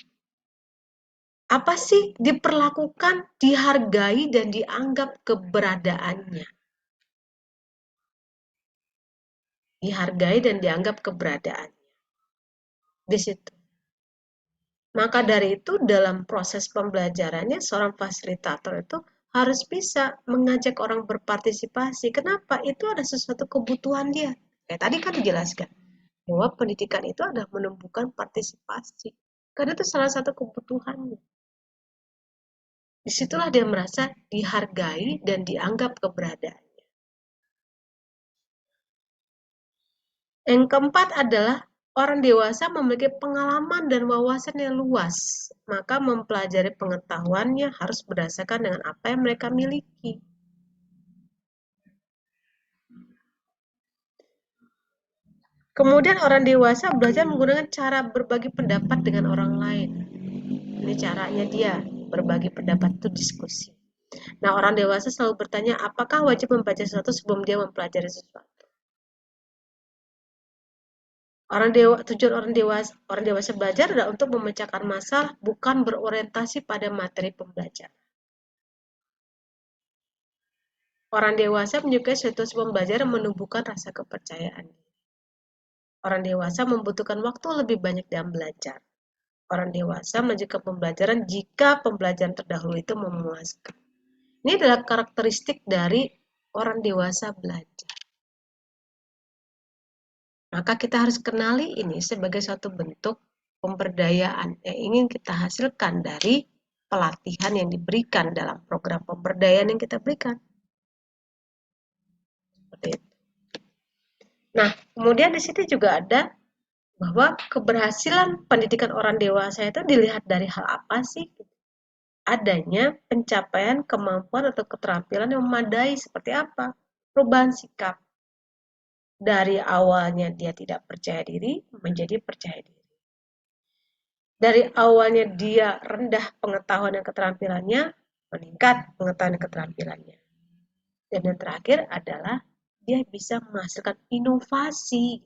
Apa sih? Diperlakukan, dihargai, dan dianggap keberadaannya. Dihargai dan dianggap keberadaannya. Di situ. Maka dari itu dalam proses pembelajarannya seorang fasilitator itu harus bisa mengajak orang berpartisipasi. Kenapa? Itu ada sesuatu kebutuhan dia. Kayak tadi kan dijelaskan bahwa pendidikan itu adalah menumbuhkan partisipasi. Karena itu salah satu kebutuhannya. Disitulah dia merasa dihargai dan dianggap keberadaannya. Yang keempat adalah orang dewasa memiliki pengalaman dan wawasan yang luas, maka mempelajari pengetahuannya harus berdasarkan dengan apa yang mereka miliki. Kemudian orang dewasa belajar menggunakan cara berbagi pendapat dengan orang lain. Ini caranya dia, berbagi pendapat itu diskusi. Nah, orang dewasa selalu bertanya, apakah wajib membaca sesuatu sebelum dia mempelajari sesuatu? Tujuan orang dewasa belajar adalah untuk memecahkan masalah, bukan berorientasi pada materi pembelajaran. Orang dewasa menyukai situasi pembelajaran menumbuhkan rasa kepercayaan. Orang dewasa membutuhkan waktu lebih banyak dalam belajar. Orang dewasa melanjutkan pembelajaran jika pembelajaran terdahulu itu memuaskan. Ini adalah karakteristik dari orang dewasa belajar. Maka kita harus kenali ini sebagai suatu bentuk pemberdayaan yang ingin kita hasilkan dari pelatihan yang diberikan dalam program pemberdayaan yang kita berikan. Seperti itu. Nah, kemudian di sini juga ada bahwa keberhasilan pendidikan orang dewasa itu dilihat dari hal apa sih? Adanya pencapaian kemampuan atau keterampilan yang memadai seperti apa? Perubahan sikap. Dari awalnya dia tidak percaya diri menjadi percaya diri. Dari awalnya dia rendah pengetahuan dan keterampilannya, meningkat pengetahuan dan keterampilannya. Dan yang terakhir adalah dia bisa menghasilkan inovasi.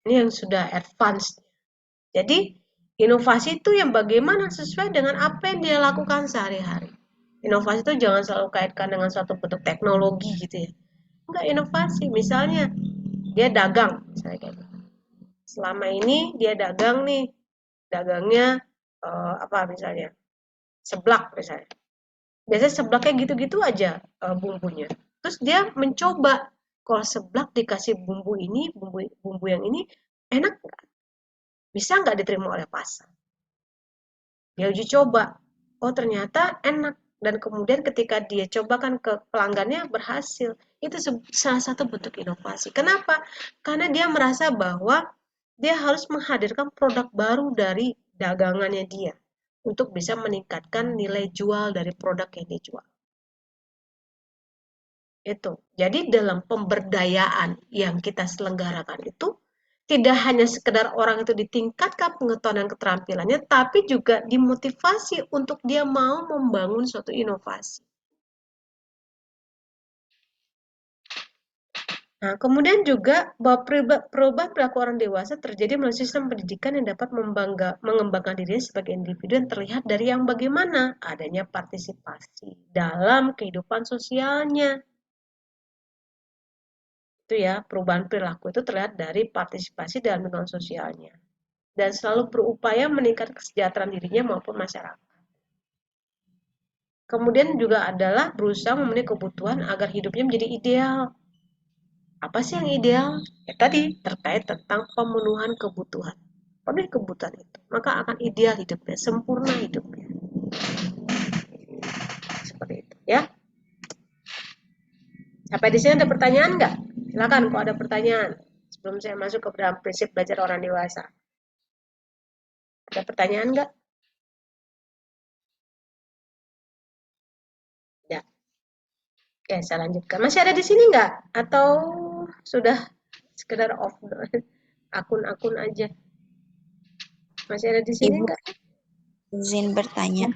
Ini yang sudah advance. Jadi, inovasi itu yang bagaimana sesuai dengan apa yang dia lakukan sehari-hari. Inovasi itu jangan selalu kaitkan dengan suatu bentuk teknologi gitu ya. Enggak, inovasi. Misalnya, dia dagang. Misalnya kayak gitu. Selama ini dia dagang nih. Dagangnya, apa misalnya? Seblak misalnya. Biasanya seblaknya gitu-gitu aja bumbunya. Terus dia mencoba, kalau seblak dikasih bumbu ini, bumbu yang ini, enak nggak? Bisa nggak diterima oleh pasar? Dia uji coba. Oh ternyata enak. Dan kemudian ketika dia cobakan ke pelanggannya berhasil. Itu salah satu bentuk inovasi. Kenapa? Karena dia merasa bahwa dia harus menghadirkan produk baru dari dagangannya dia. untuk bisa meningkatkan nilai jual dari produk yang dijual. Itu. Jadi dalam pemberdayaan yang kita selenggarakan itu tidak hanya sekedar orang itu ditingkatkan pengetahuan dan keterampilannya, tapi juga dimotivasi untuk dia mau membangun suatu inovasi. Nah, kemudian juga bahwa perubahan perilaku orang dewasa terjadi melalui sistem pendidikan yang dapat mengembangkan dirinya sebagai individu yang terlihat dari yang bagaimana adanya partisipasi dalam kehidupan sosialnya. Itu ya, perubahan perilaku itu terlihat dari partisipasi dalam lingkungan sosialnya dan selalu berupaya meningkatkan kesejahteraan dirinya maupun masyarakat. Kemudian juga adalah berusaha memenuhi kebutuhan agar hidupnya menjadi ideal. Apa sih yang ideal? Ya tadi, terkait tentang pemenuhan kebutuhan. Penuhi kebutuhan itu, maka akan ideal hidupnya, sempurna hidupnya. Seperti itu, ya. Sampai di sini ada pertanyaan nggak? Silakan kalau ada pertanyaan. Sebelum saya masuk ke dalam prinsip belajar orang dewasa. Ada pertanyaan nggak? Ya. Oke, saya lanjutkan. Masih ada di sini nggak? Atau sudah sekedar off akun-akun aja? Masih ada di sini Ibu nggak? izin bertanya.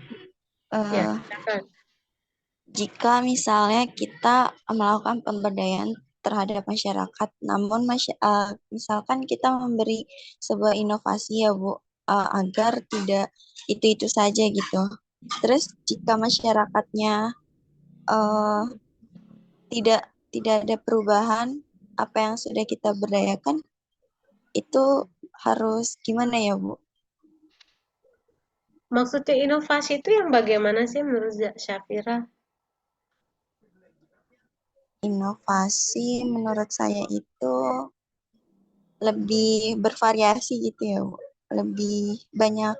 Ya, silakan. Jika misalnya kita melakukan pemberdayaan terhadap masyarakat, namun misalkan kita memberi sebuah inovasi ya Bu, agar tidak itu-itu saja gitu. Terus jika masyarakatnya eh, tidak tidak ada perubahan apa yang sudah kita berdayakan, itu harus gimana ya Bu? Maksudnya inovasi itu yang bagaimana sih menurut Syafira? Inovasi menurut saya itu lebih bervariasi gitu ya Bu. Lebih banyak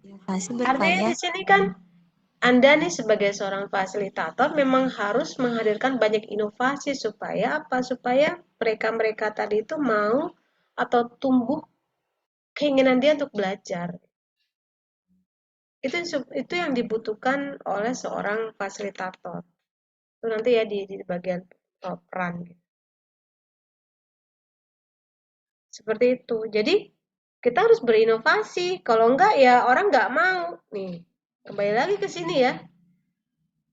inovasi Artinya di bervariasi. sini kan Anda nih sebagai seorang fasilitator memang harus menghadirkan banyak inovasi supaya apa? Supaya mereka-mereka tadi itu mau atau tumbuh keinginan dia untuk belajar. Itu yang dibutuhkan oleh seorang fasilitator. Itu nanti ya di bagian peran. Seperti itu. Jadi kita harus berinovasi. Kalau enggak ya orang enggak mau. Nih, kembali lagi ke sini ya.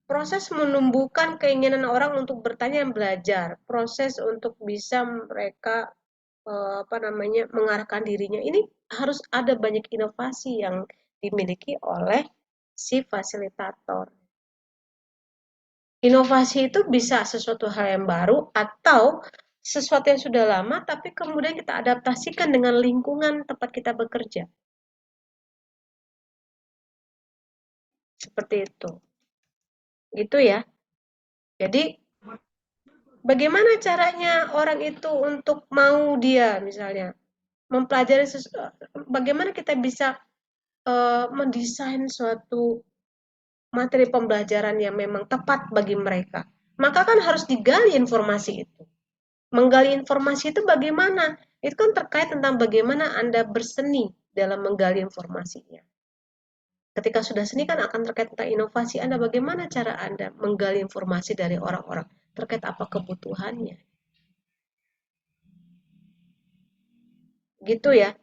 Proses menumbuhkan keinginan orang untuk bertanya dan belajar, proses untuk bisa mereka mengarahkan dirinya. Ini harus ada banyak inovasi yang dimiliki oleh si fasilitator. Inovasi itu bisa sesuatu hal yang baru atau sesuatu yang sudah lama tapi kemudian kita adaptasikan dengan lingkungan tempat kita bekerja. Seperti itu. Gitu ya. Jadi bagaimana caranya orang itu untuk mau dia misalnya mempelajari bagaimana kita bisa mendesain suatu materi pembelajaran yang memang tepat bagi mereka. Maka kan harus digali informasi itu. Menggali informasi itu bagaimana? Itu kan terkait tentang bagaimana Anda berseni dalam menggali informasinya. Ketika sudah seni kan akan terkait tentang inovasi Anda, bagaimana cara Anda menggali informasi dari orang-orang, terkait apa kebutuhannya. Gitu ya.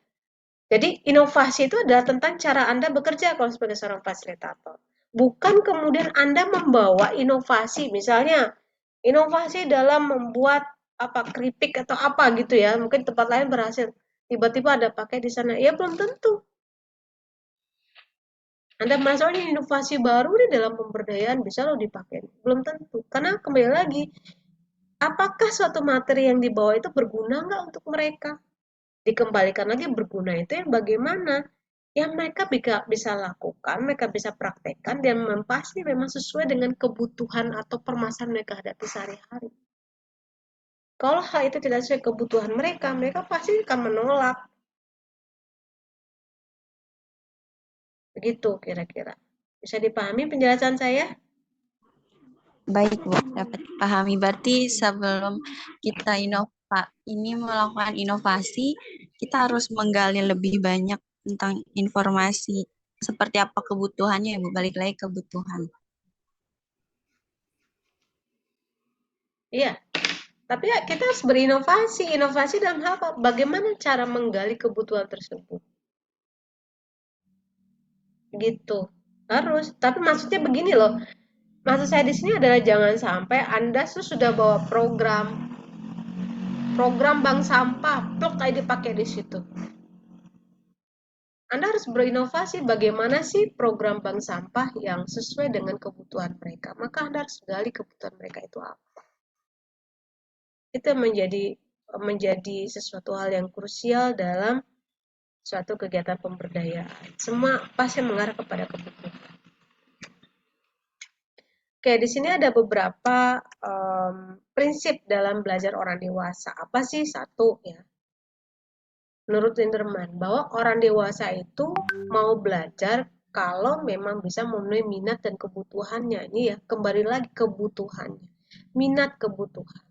Jadi inovasi itu adalah tentang cara Anda bekerja kalau sebagai seorang fasilitator. Bukan kemudian Anda membawa inovasi, misalnya inovasi dalam membuat apa keripik atau apa gitu ya, mungkin tempat lain berhasil. Tiba-tiba ada pakai di sana, ya belum tentu. Anda merasa ini inovasi baru nih dalam pemberdayaan bisa loh dipakai, belum tentu. Karena kembali lagi, apakah suatu materi yang dibawa itu berguna nggak untuk mereka? Dikembalikan lagi berguna itu yang bagaimana? Yang mereka bisa lakukan, mereka bisa praktekkan, dan pasti memang sesuai dengan kebutuhan atau permasalahan mereka hadapi sehari-hari. Kalau hal itu tidak sesuai kebutuhan mereka, mereka pasti akan menolak. Begitu kira-kira. Bisa dipahami penjelasan saya? Baik Bu, dapat dipahami. Berarti sebelum kita melakukan inovasi, kita harus menggali lebih banyak tentang informasi seperti apa kebutuhannya, Ibu. Balik lagi kebutuhan. Iya, tapi ya kita harus berinovasi. Inovasi dalam hal apa? Bagaimana cara menggali kebutuhan tersebut? Gitu. Harus. Tapi maksudnya begini loh. Maksud saya di sini adalah jangan sampai Anda sudah bawa program bank sampah, plok aja dipakai di situ. Anda harus berinovasi bagaimana sih program bank sampah yang sesuai dengan kebutuhan mereka. Maka Anda harus gali kebutuhan mereka itu apa. Itu menjadi sesuatu hal yang krusial dalam suatu kegiatan pemberdayaan. Semua pasti mengarah kepada kebutuhan. Oke, di sini ada beberapa prinsip dalam belajar orang dewasa. Apa sih? Satu ya. Menurut Linderman, bahwa orang dewasa itu mau belajar kalau memang bisa memenuhi minat dan kebutuhannya. Ini ya, kembali lagi kebutuhannya. Minat kebutuhan.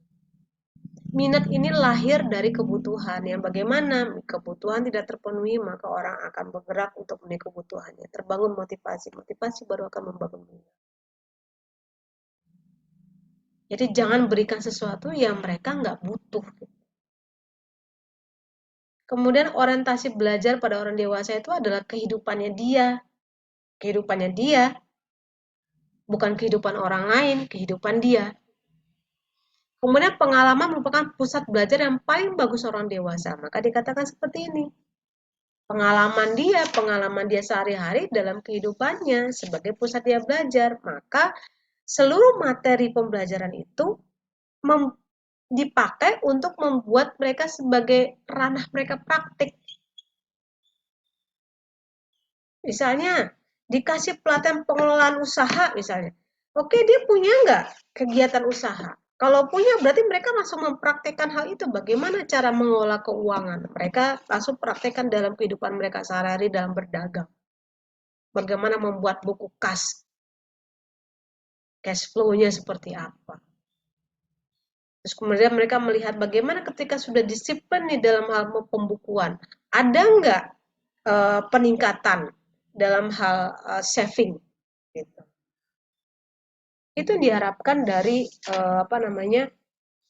Minat ini lahir dari kebutuhan. Yang bagaimana kebutuhan tidak terpenuhi, maka orang akan bergerak untuk memenuhi kebutuhannya. Terbangun motivasi. Motivasi baru akan membangun minat. Jadi jangan berikan sesuatu yang mereka nggak butuh. Kemudian orientasi belajar pada orang dewasa itu adalah kehidupannya dia. Kehidupannya dia, bukan kehidupan orang lain, kehidupan dia. Kemudian pengalaman merupakan pusat belajar yang paling bagus orang dewasa. Maka dikatakan seperti ini. Pengalaman dia sehari-hari dalam kehidupannya sebagai pusat dia belajar. Maka seluruh materi pembelajaran itu dipakai untuk membuat mereka sebagai ranah mereka praktik. Misalnya, dikasih pelatihan pengelolaan usaha misalnya. Oke, dia punya nggak kegiatan usaha? Kalau punya, berarti mereka langsung mempraktekkan hal itu. Bagaimana cara mengelola keuangan? Mereka langsung praktekkan dalam kehidupan mereka sehari-hari dalam berdagang. Bagaimana membuat buku kas. Cash flow-nya seperti apa. Terus kemudian mereka melihat bagaimana ketika sudah disiplin nih dalam hal pembukuan. Ada nggak peningkatan dalam hal saving? Gitu. Itu diharapkan dari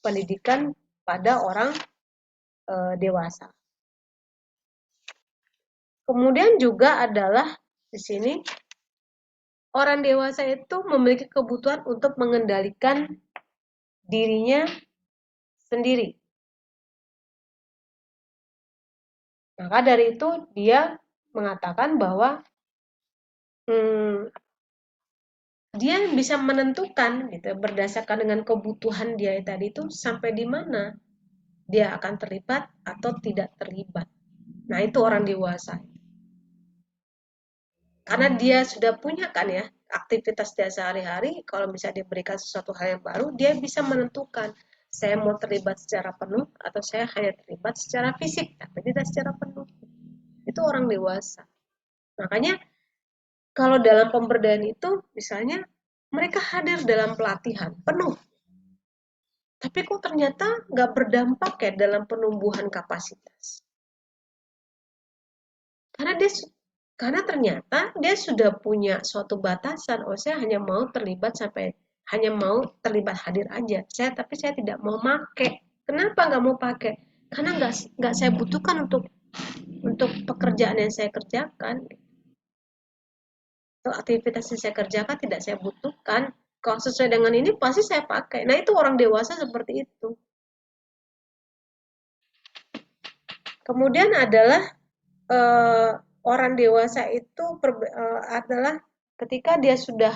pendidikan pada orang dewasa. Kemudian juga adalah di sini orang dewasa itu memiliki kebutuhan untuk mengendalikan dirinya sendiri. Maka dari itu dia mengatakan bahwa dia bisa menentukan gitu berdasarkan dengan kebutuhan dia tadi itu sampai di mana dia akan terlibat atau tidak terlibat. Nah, itu orang dewasa. Karena dia sudah punya kan ya aktivitas dia sehari-hari, kalau misalnya diberikan sesuatu hal yang baru, dia bisa menentukan saya mau terlibat secara penuh atau saya hanya terlibat secara fisik, tapi tidak secara penuh. Itu orang dewasa. Makanya kalau dalam pemberdayaan itu misalnya mereka hadir dalam pelatihan penuh, tapi kok ternyata nggak berdampak ya dalam penumbuhan kapasitas. Karena ternyata dia sudah punya suatu batasan. Oh, saya hanya mau terlibat hadir aja. Tapi saya tidak mau pakai. Kenapa nggak mau pakai? Karena nggak saya butuhkan untuk pekerjaan yang saya kerjakan. Atau aktivitas yang saya kerjakan tidak saya butuhkan. Kalau sesuai dengan ini pasti saya pakai. Nah, itu orang dewasa seperti itu. Kemudian adalah orang dewasa itu adalah ketika dia sudah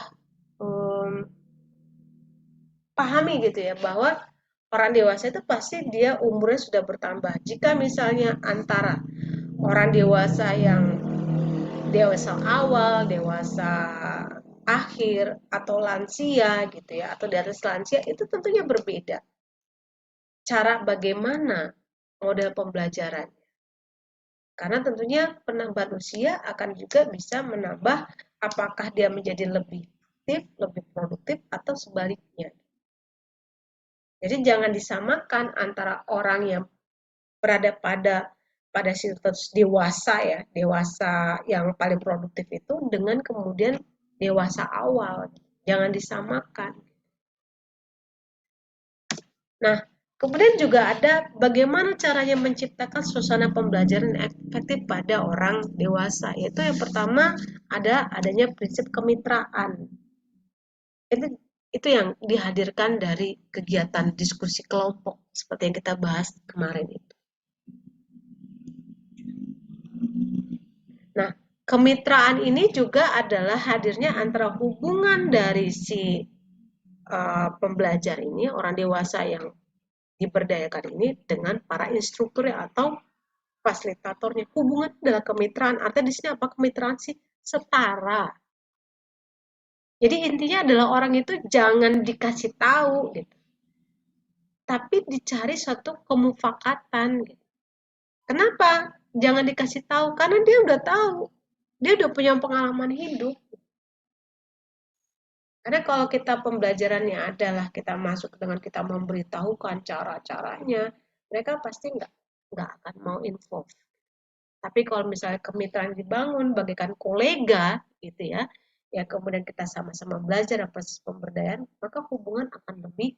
pahami gitu ya bahwa orang dewasa itu pasti dia umurnya sudah bertambah. Jika misalnya antara orang dewasa yang dewasa awal, dewasa akhir atau lansia gitu ya atau di atas lansia itu tentunya berbeda. Cara bagaimana model pembelajaran. Karena tentunya penambahan usia akan juga bisa menambah apakah dia menjadi lebih aktif, lebih produktif, atau sebaliknya. Jadi jangan disamakan antara orang yang berada pada pada status dewasa ya, dewasa yang paling produktif itu dengan kemudian dewasa awal. Jangan disamakan. Nah, kemudian juga ada bagaimana caranya menciptakan suasana pembelajaran yang efektif pada orang dewasa. Yaitu yang pertama adanya prinsip kemitraan. Itu yang dihadirkan dari kegiatan diskusi kelompok seperti yang kita bahas kemarin itu. Nah, kemitraan ini juga adalah hadirnya antara hubungan dari si pembelajar ini, orang dewasa yang diberdayakan ini dengan para instrukturnya atau fasilitatornya. Hubungan adalah kemitraan. Artinya di sini apa kemitraan sih? Setara. Jadi intinya adalah orang itu jangan dikasih tahu gitu. Tapi dicari suatu kemufakatan gitu. Kenapa? Jangan dikasih tahu karena dia udah tahu. Dia udah punya pengalaman hidup. Karena kalau kita pembelajarannya adalah kita masuk dengan kita memberitahukan cara-caranya, mereka pasti nggak akan mau involve. Tapi kalau misalnya kemitraan dibangun bagaikan kolega gitu ya, ya kemudian kita sama-sama belajar dan proses pemberdayaan, maka hubungan akan lebih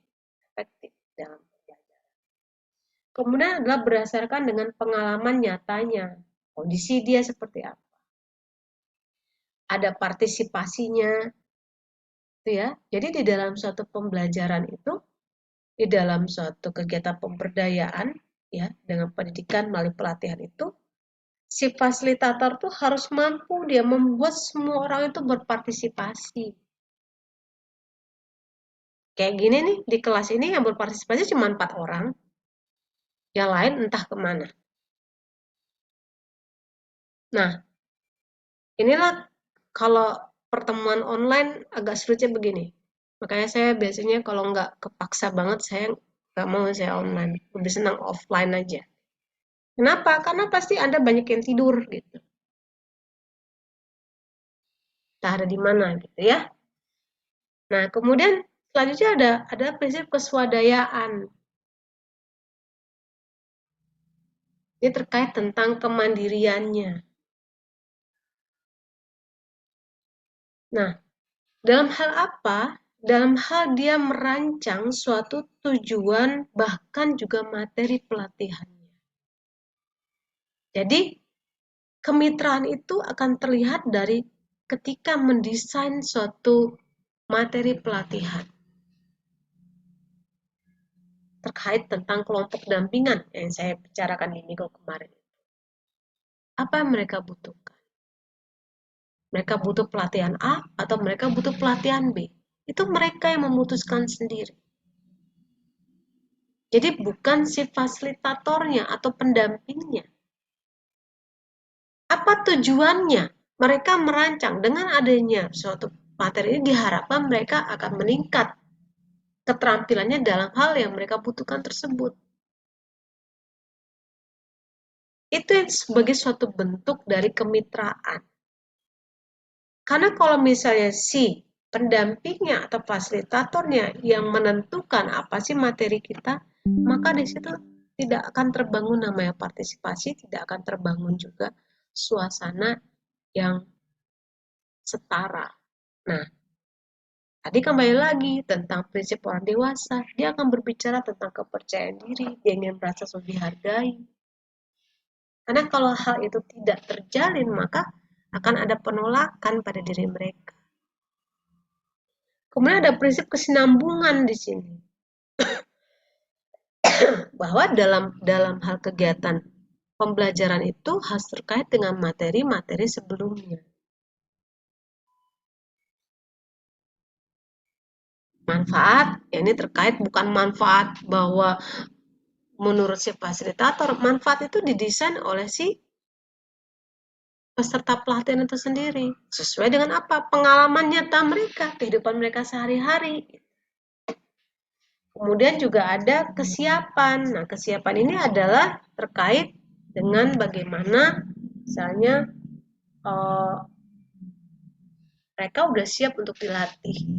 efektif dalam pembelajaran. Kemudian adalah berdasarkan dengan pengalaman nyatanya, kondisi dia seperti apa. Ada partisipasinya, ya. Jadi di dalam suatu pembelajaran itu, di dalam suatu kegiatan pemberdayaan, ya, dengan pendidikan melalui pelatihan itu, si fasilitator tuh harus mampu dia membuat semua orang itu berpartisipasi. Kayak gini nih, di kelas ini yang berpartisipasi cuma 4 orang, yang lain entah kemana. Nah, inilah kalau pertemuan online agak sulitnya begini. Makanya saya biasanya kalau nggak kepaksa banget, saya nggak mau saya online. Lebih senang offline aja. Kenapa? Karena pasti Anda banyak yang tidur gitu. Entah ada di mana gitu ya. Nah, kemudian selanjutnya ada prinsip keswadayaan. Ini terkait tentang kemandiriannya. Nah, dalam hal apa? Dalam hal dia merancang suatu tujuan bahkan juga materi pelatihannya. Jadi, kemitraan itu akan terlihat dari ketika mendesain suatu materi pelatihan. Terkait tentang kelompok dampingan yang saya bicarakan di minggu kemarin. Apa yang mereka butuhkan? Mereka butuh pelatihan A atau mereka butuh pelatihan B? Itu mereka yang memutuskan sendiri. Jadi bukan si fasilitatornya atau pendampingnya. Apa tujuannya? Mereka merancang dengan adanya suatu materi ini diharapkan mereka akan meningkat keterampilannya dalam hal yang mereka butuhkan tersebut. Itu sebagai suatu bentuk dari kemitraan. Karena kalau misalnya si pendampingnya atau fasilitatornya yang menentukan apa sih materi kita, maka di situ tidak akan terbangun namanya partisipasi, tidak akan terbangun juga suasana yang setara. Nah, tadi kembali lagi tentang prinsip orang dewasa, dia akan berbicara tentang kepercayaan diri, dia ingin merasa sudah dihargai. Karena kalau hal itu tidak terjalin, maka akan ada penolakan pada diri mereka. Kemudian ada prinsip kesinambungan di sini. Bahwa dalam hal kegiatan pembelajaran itu harus terkait dengan materi-materi sebelumnya. Manfaat, ya ini terkait bukan manfaat bahwa menurut si fasilitator, manfaat itu didesain oleh si peserta pelatihan itu sendiri. Sesuai dengan apa? Pengalaman nyata mereka, kehidupan mereka sehari-hari. Kemudian juga ada kesiapan. Nah, kesiapan ini adalah terkait dengan bagaimana misalnya mereka udah siap untuk dilatih.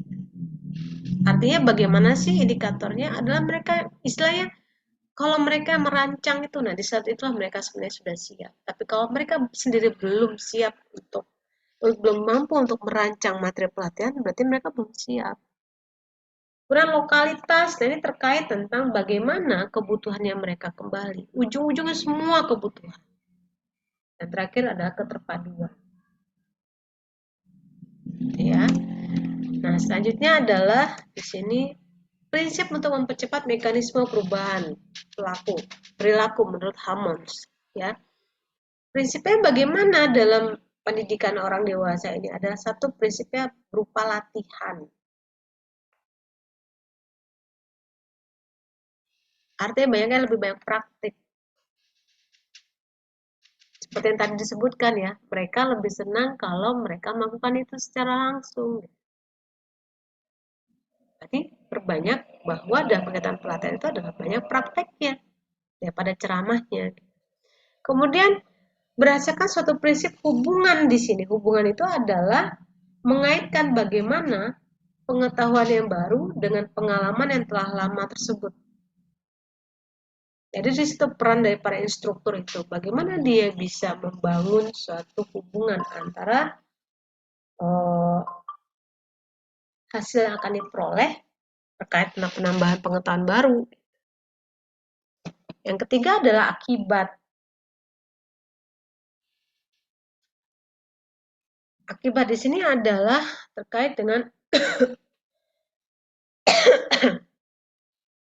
Artinya bagaimana sih indikatornya adalah mereka istilahnya Kalau mereka merancang itu, nah di saat itulah mereka sebenarnya sudah siap. Tapi kalau mereka sendiri belum siap belum mampu untuk merancang materi pelatihan, berarti mereka belum siap. Kemudian lokalitas, nah ini terkait tentang bagaimana kebutuhannya mereka kembali. Ujung-ujungnya semua kebutuhan. Dan terakhir adalah keterpaduan. Ya. Nah, selanjutnya adalah di sini prinsip untuk mempercepat mekanisme perubahan perilaku menurut Hammons. Ya. Prinsipnya bagaimana dalam pendidikan orang dewasa ini adalah satu prinsipnya berupa latihan. Artinya banyaknya lebih banyak praktik. Seperti yang tadi disebutkan ya, mereka lebih senang kalau mereka melakukan itu secara langsung. Berarti perbanyak bahwa dalam kegiatan pelatihan itu adalah banyak prakteknya daripada ceramahnya. Kemudian berdasarkan suatu prinsip hubungan di sini. Hubungan itu adalah mengaitkan bagaimana pengetahuan yang baru dengan pengalaman yang telah lama tersebut. Jadi di situ peran dari para instruktur itu, bagaimana dia bisa membangun suatu hubungan antara hasil yang akan diperoleh terkait dengan penambahan pengetahuan baru. Yang ketiga adalah akibat. Akibat di sini adalah terkait dengan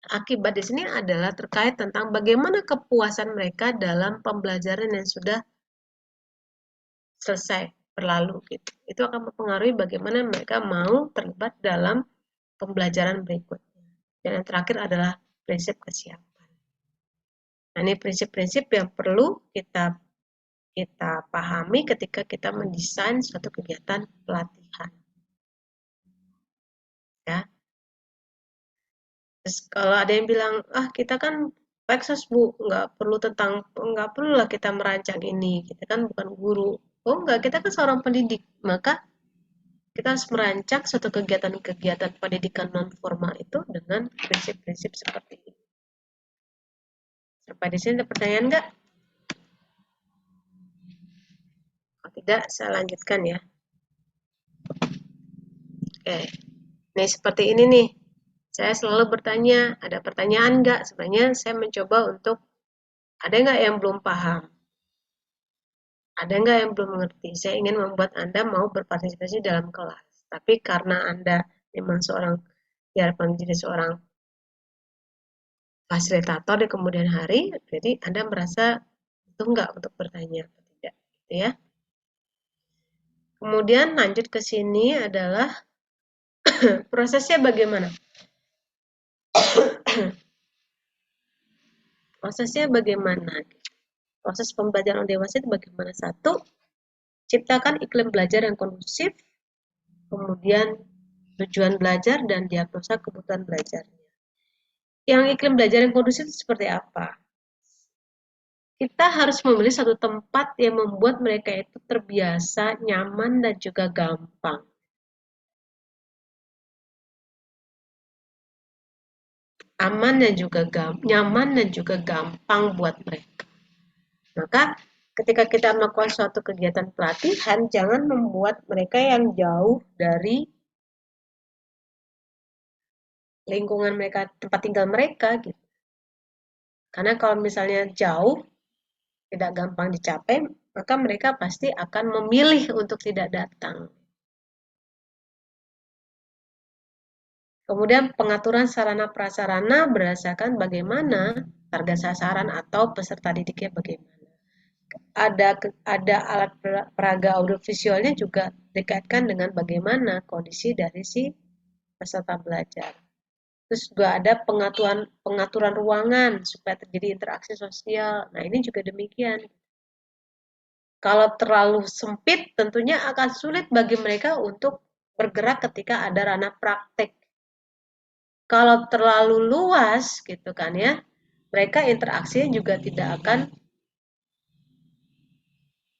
akibat di sini adalah terkait tentang bagaimana kepuasan mereka dalam pembelajaran yang sudah selesai berlalu gitu. Itu akan mempengaruhi bagaimana mereka mau terlibat dalam pembelajaran berikutnya. Dan yang terakhir adalah prinsip kesiapan. Nah, ini prinsip-prinsip yang perlu kita pahami ketika kita mendesain suatu kegiatan pelatihan. Ya. Terus kalau ada yang bilang, kita kan Peksos Bu, nggak perlu lah kita merancang ini, kita kan bukan guru. Oh enggak, kita kan seorang pendidik, maka kita harus merancang suatu kegiatan-kegiatan pendidikan non formal itu dengan prinsip-prinsip seperti ini. Sampai di sini ada pertanyaan nggak? Kalau tidak, saya lanjutkan ya. Oke, nih seperti ini nih. Saya selalu bertanya, ada pertanyaan nggak? Sebenarnya saya mencoba untuk, ada nggak yang belum paham? Ada nggak yang belum mengerti? Saya ingin membuat Anda mau berpartisipasi dalam kelas. Tapi karena Anda memang diharapkan menjadi seorang fasilitator di kemudian hari, jadi Anda merasa itu enggak untuk bertanya atau tidak, gitu ya. Kemudian lanjut ke sini adalah prosesnya bagaimana? Prosesnya bagaimana? Proses pembelajaran dewasa itu bagaimana? Satu, ciptakan iklim belajar yang kondusif, kemudian tujuan belajar dan diagnosa kebutuhan belajarnya. Yang iklim belajar yang kondusif itu seperti apa? Kita harus memilih satu tempat yang membuat mereka itu terbiasa, nyaman, dan juga gampang. Nyaman dan juga gampang buat mereka. Maka ketika kita melakukan suatu kegiatan pelatihan, jangan membuat mereka yang jauh dari lingkungan mereka, tempat tinggal mereka gitu. Karena kalau misalnya jauh, tidak gampang dicapai, maka mereka pasti akan memilih untuk tidak datang. Kemudian pengaturan sarana prasarana berdasarkan bagaimana target sasaran atau peserta didiknya bagaimana. Ada alat peraga audiovisualnya juga dikaitkan dengan bagaimana kondisi dari si peserta belajar. Terus juga ada pengaturan ruangan supaya terjadi interaksi sosial. Nah, ini juga demikian. Kalau terlalu sempit, tentunya akan sulit bagi mereka untuk bergerak ketika ada ranah praktek. Kalau terlalu luas, gitu kan ya, mereka interaksinya juga tidak akan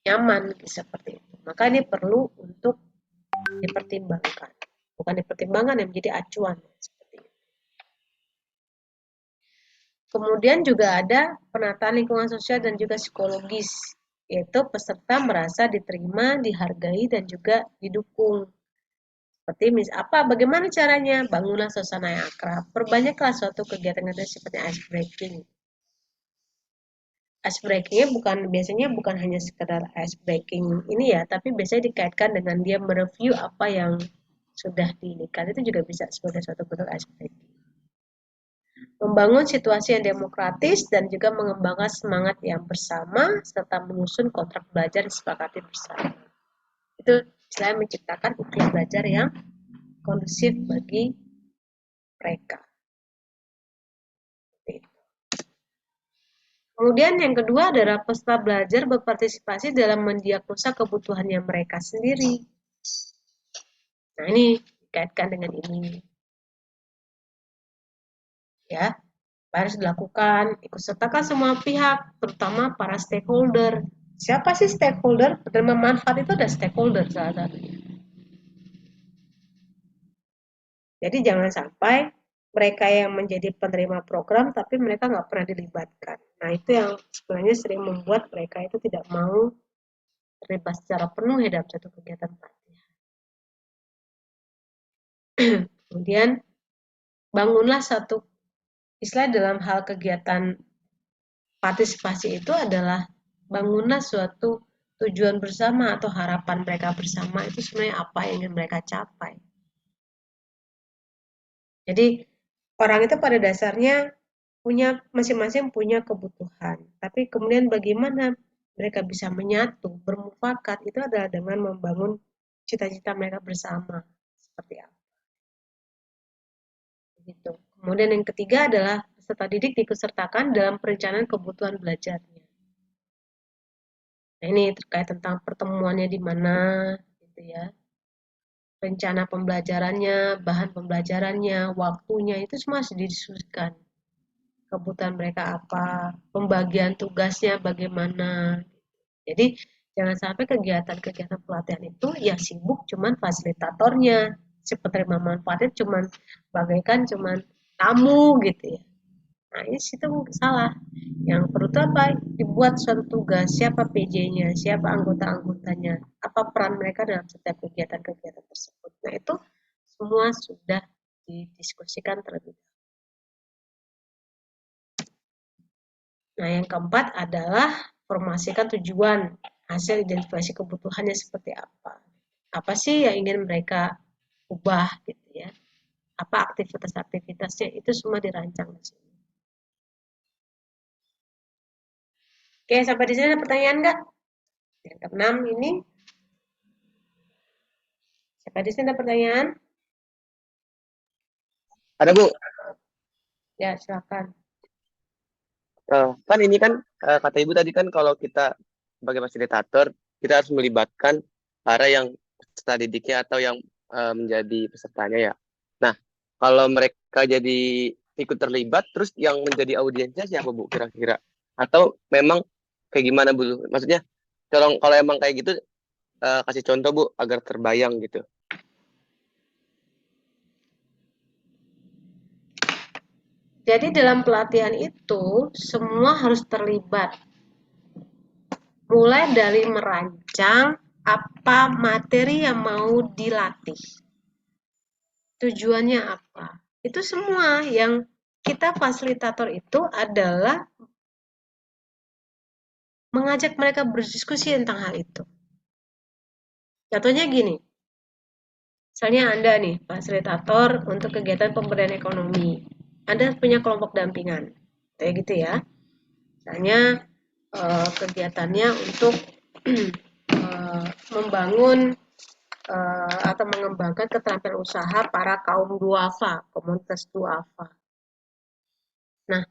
nyaman seperti itu. Maka ini perlu untuk dipertimbangkan. Bukan dipertimbangkan, yang menjadi acuan seperti itu. Kemudian juga ada penataan lingkungan sosial dan juga psikologis, yaitu peserta merasa diterima, dihargai, dan juga didukung. Seperti bagaimana caranya? Bangunlah suasana yang akrab. Perbanyaklah suatu kegiatan yang sifatnya ice breaking. Ice breakingnya biasanya bukan hanya sekedar ice breaking ini ya, tapi biasanya dikaitkan dengan dia mereview apa yang sudah diinikan. Itu juga bisa sebagai suatu bentuk ice breaking. Membangun situasi yang demokratis dan juga mengembangkan semangat yang bersama serta menyusun kontrak belajar disepakati bersama. Itu saya menciptakan iklim belajar yang kondusif bagi mereka. Kemudian yang kedua adalah peserta belajar berpartisipasi dalam mendiagnosa kebutuhannya mereka sendiri. Nah, ini dikaitkan dengan ini. Ya, harus dilakukan, ikut sertakan semua pihak, terutama para stakeholder. Siapa sih stakeholder? Penerima manfaat itu ada stakeholder salah satunya. Jadi jangan sampai mereka yang menjadi penerima program tapi mereka nggak pernah dilibatkan. Nah, itu yang sebenarnya sering membuat mereka itu tidak mau terlibat secara penuh ya dalam satu kegiatan pelatihan. Kemudian bangunlah satu istilah dalam hal kegiatan partisipasi itu adalah bangunlah suatu tujuan bersama atau harapan mereka bersama itu sebenarnya apa yang ingin mereka capai. Jadi orang itu pada dasarnya masing-masing punya kebutuhan, tapi kemudian bagaimana mereka bisa menyatu, bermufakat itu adalah dengan membangun cita-cita mereka bersama seperti apa. Gitu. Kemudian yang ketiga adalah peserta didik diikutsertakan dalam perencanaan kebutuhan belajarnya. Nah, ini terkait tentang pertemuannya di mana, gitu ya. Rencana pembelajarannya, bahan pembelajarannya, waktunya itu semua harus didiskusikan. Kebutuhan mereka apa, pembagian tugasnya bagaimana. Jadi jangan sampai kegiatan-kegiatan pelatihan itu yang sibuk cuman fasilitatornya, si penerima manfaatnya bagaikan tamu gitu ya. Nah, ini situ salah. Yang perlu itu apa? Dibuat suatu tugas, siapa PJ-nya, siapa anggota-anggotanya, apa peran mereka dalam setiap kegiatan-kegiatan tersebut. Nah, itu semua sudah didiskusikan terlebih dahulu. Nah, yang keempat adalah formasikan tujuan, hasil identifikasi kebutuhannya seperti apa. Apa sih yang ingin mereka ubah gitu ya. Apa aktivitas-aktivitasnya, itu semua dirancang di sini. Oke, sampai di sini ada pertanyaan nggak? Yang keenam ini. Sampai di sini ada pertanyaan? Ada, Bu. Ya, silakan. Kan ini kan kata Ibu tadi kan kalau kita sebagai fasilitator kita harus melibatkan para yang peserta didiknya atau yang menjadi pesertanya ya. Nah, kalau mereka jadi ikut terlibat, terus yang menjadi audiensnya siapa, Bu, kira-kira? Atau memang kayak gimana, Bu? Maksudnya kalau emang kayak gitu kasih contoh, Bu, agar terbayang gitu. Jadi dalam pelatihan itu semua harus terlibat. Mulai dari merancang apa materi yang mau dilatih. Tujuannya apa? Itu semua yang kita fasilitator itu adalah mengajak mereka berdiskusi tentang hal itu. Contohnya gini, misalnya Anda nih fasilitator untuk kegiatan pemberdayaan ekonomi. Anda punya kelompok dampingan, kayak gitu ya. Misalnya kegiatannya untuk membangun atau mengembangkan keterampilan usaha para kaum duafa, komunitas duafa. Nah,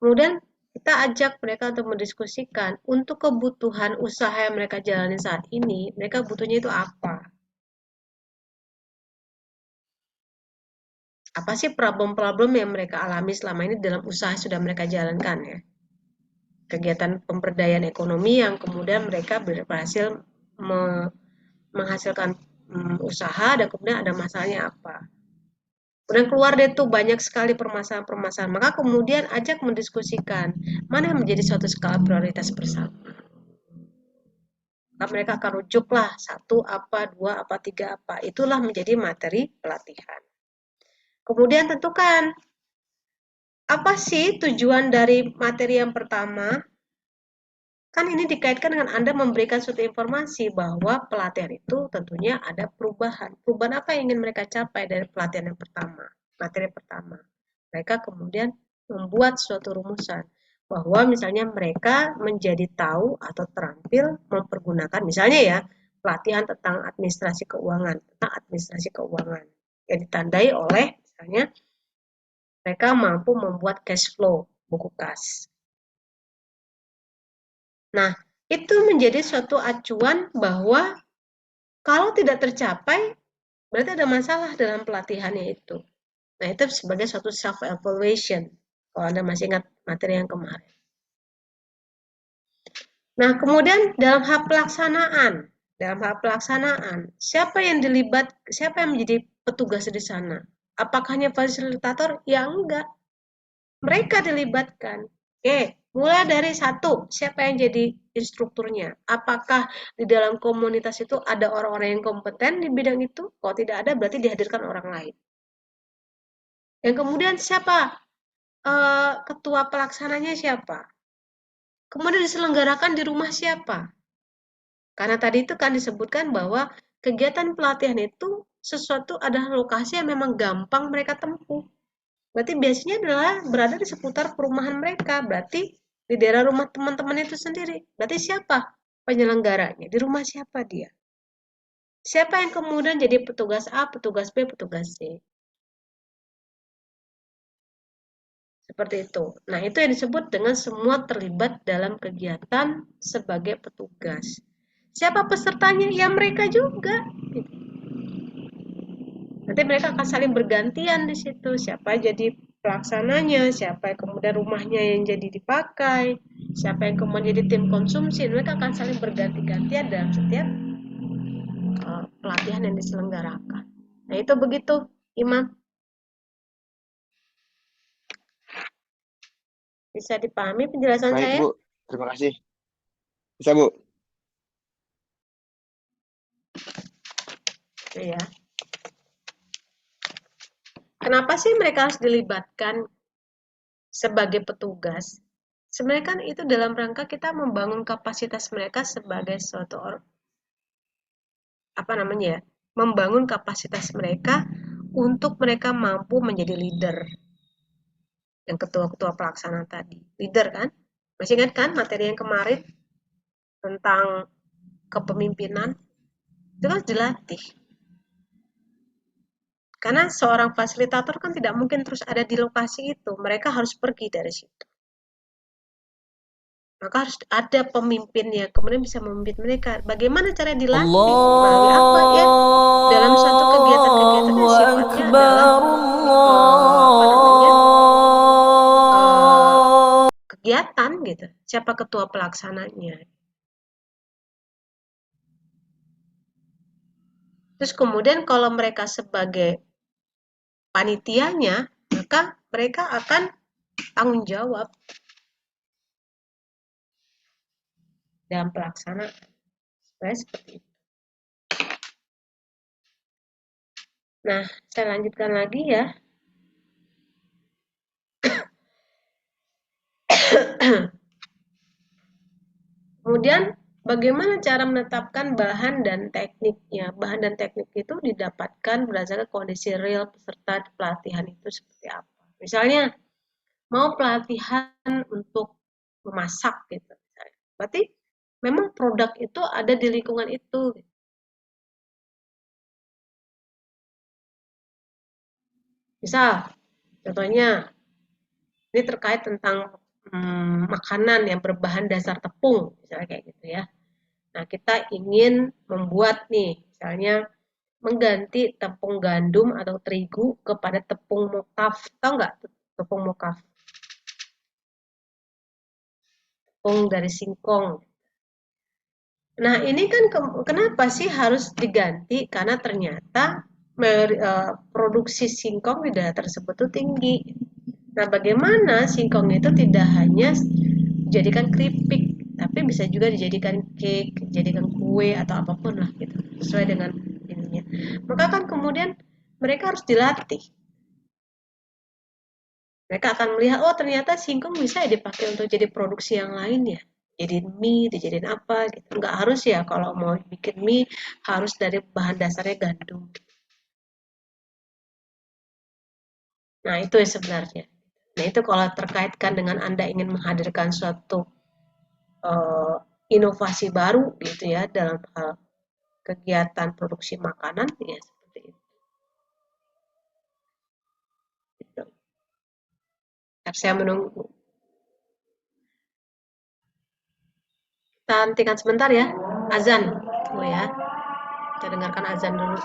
kemudian kita ajak mereka untuk mendiskusikan untuk kebutuhan usaha yang mereka jalani saat ini, mereka butuhnya itu apa? Apa sih problem-problem yang mereka alami selama ini dalam usaha yang sudah mereka jalankan ya? Kegiatan pemberdayaan ekonomi yang kemudian mereka berhasil menghasilkan usaha dan kemudian ada masalahnya apa. Kemudian keluar deh tuh banyak sekali permasalahan-permasalahan. Maka kemudian ajak mendiskusikan mana yang menjadi suatu skala prioritas bersama. Maka mereka akan rujuklah 1 apa, 2 apa, 3 apa. Itulah menjadi materi pelatihan. Kemudian tentukan apa sih tujuan dari materi yang pertama? Kan ini dikaitkan dengan Anda memberikan suatu informasi bahwa pelatihan itu tentunya ada perubahan. Perubahan apa yang ingin mereka capai dari pelatihan yang pertama, materi pertama. Mereka kemudian membuat suatu rumusan bahwa misalnya mereka menjadi tahu atau terampil mempergunakan misalnya ya pelatihan tentang administrasi keuangan, yang ditandai oleh misalnya mereka mampu membuat cash flow, buku kas. Nah, itu menjadi suatu acuan bahwa kalau tidak tercapai, berarti ada masalah dalam pelatihannya itu. Nah, itu sebagai suatu self-evaluation, kalau Anda masih ingat materi yang kemarin. Nah, kemudian dalam hal pelaksanaan, siapa yang menjadi petugas di sana? Apakah hanya fasilitator? Ya enggak. Mereka dilibatkan. Oke, mulai dari 1, siapa yang jadi instrukturnya? Apakah di dalam komunitas itu ada orang-orang yang kompeten di bidang itu? Kalau tidak ada, berarti dihadirkan orang lain. Yang kemudian siapa? Ketua pelaksananya siapa? Kemudian diselenggarakan di rumah siapa? Karena tadi itu kan disebutkan bahwa kegiatan pelatihan itu sesuatu adalah lokasi yang memang gampang mereka tempuh. Berarti biasanya adalah berada di seputar perumahan mereka. Berarti di daerah rumah teman-teman itu sendiri. Berarti siapa penyelenggaranya? Di rumah siapa dia? Siapa yang kemudian jadi petugas A, petugas B, petugas C? Seperti itu. Nah, itu yang disebut dengan semua terlibat dalam kegiatan sebagai petugas. Siapa pesertanya? Ya mereka juga. Nanti mereka akan saling bergantian di situ. Siapa jadi pelaksananya, siapa yang kemudian rumahnya yang jadi dipakai, siapa yang kemudian jadi tim konsumsi. Mereka akan saling berganti-gantian dalam setiap pelatihan yang diselenggarakan. Nah, itu begitu, Imam. Bisa dipahami penjelasan Baik, saya? Bu. Terima kasih. Bisa, Bu? Itu ya. Kenapa sih mereka harus dilibatkan sebagai petugas? Sebenarnya kan itu dalam rangka kita membangun kapasitas mereka sebagai suatu membangun kapasitas mereka untuk mereka mampu menjadi leader. Yang ketua-ketua pelaksana tadi, leader kan? Masih ingat kan materi yang kemarin tentang kepemimpinan? Itu kan dilatih. Karena seorang fasilitator kan tidak mungkin terus ada di lokasi itu, mereka harus pergi dari situ. Maka harus ada pemimpin yang kemudian bisa memimpin mereka. Bagaimana cara dilatih? Melalui apa ya? Dalam suatu kegiatan-kegiatan yang sifatnya adalah kegiatan gitu. Siapa ketua pelaksananya? Terus kemudian kalau mereka sebagai panitianya, maka mereka akan tanggung jawab dalam pelaksanaan. Seperti itu. Nah, saya lanjutkan lagi ya. Kemudian, bagaimana cara menetapkan bahan dan tekniknya? Bahan dan teknik itu didapatkan berdasarkan kondisi real peserta pelatihan itu seperti apa. Misalnya, mau pelatihan untuk memasak gitu. Berarti memang produk itu ada di lingkungan itu. Misal, contohnya, ini terkait tentang makanan yang berbahan dasar tepung, misalnya kayak gitu ya. Nah, kita ingin membuat nih, misalnya mengganti tepung gandum atau terigu kepada tepung mokaf. Tahu nggak tepung mokaf? Tepung dari singkong. Nah, ini kan kenapa sih harus diganti? Karena ternyata produksi singkong di daerah tersebut tuh tinggi. Nah, bagaimana singkong itu tidak hanya dijadikan keripik, tapi bisa juga dijadikan cake, dijadikan kue atau apapun lah gitu, sesuai dengan ininya. Maka kan kemudian mereka harus dilatih. Mereka akan melihat, oh ternyata singkong bisa ya dipakai untuk jadi produksi yang lain ya. Jadiin mie, dijadiin apa gitu. Nggak harus ya kalau mau bikin mie harus dari bahan dasarnya gandum. Nah, itu ya sebenarnya. Nah, itu kalau terkaitkan dengan Anda ingin menghadirkan suatu inovasi baru gitu ya dalam hal kegiatan produksi makanan ya seperti itu. Gitu. Saya menunggu. Kita hentikan sebentar ya. Azan. Oh ya. Kita dengarkan azan dulu.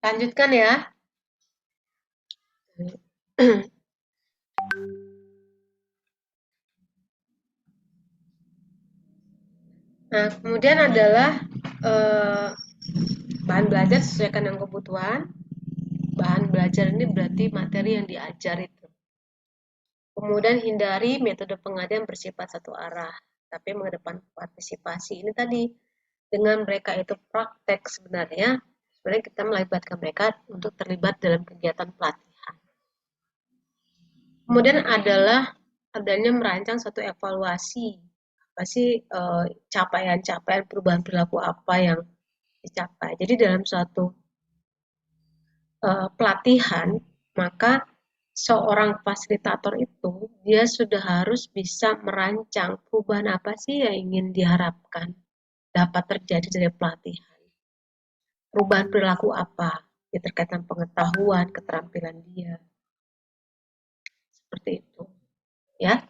Lanjutkan ya. Nah, kemudian adalah Bahan belajar sesuaikan dengan kebutuhan. Bahan belajar ini berarti materi yang diajar itu. Kemudian hindari metode pengajaran bersifat satu arah, tapi mengedepan partisipasi. Ini tadi, dengan mereka itu praktek sebenarnya kita melibatkan mereka untuk terlibat dalam kegiatan pelatihan. Kemudian adalah adanya merancang suatu evaluasi. Apa sih capaian-capaian perubahan perilaku apa yang dicapai. Jadi dalam suatu pelatihan, maka seorang fasilitator itu dia sudah harus bisa merancang perubahan apa sih yang ingin diharapkan dapat terjadi dari pelatihan. Perubahan perilaku apa yang terkait dengan pengetahuan, keterampilan dia. Seperti itu. Ya.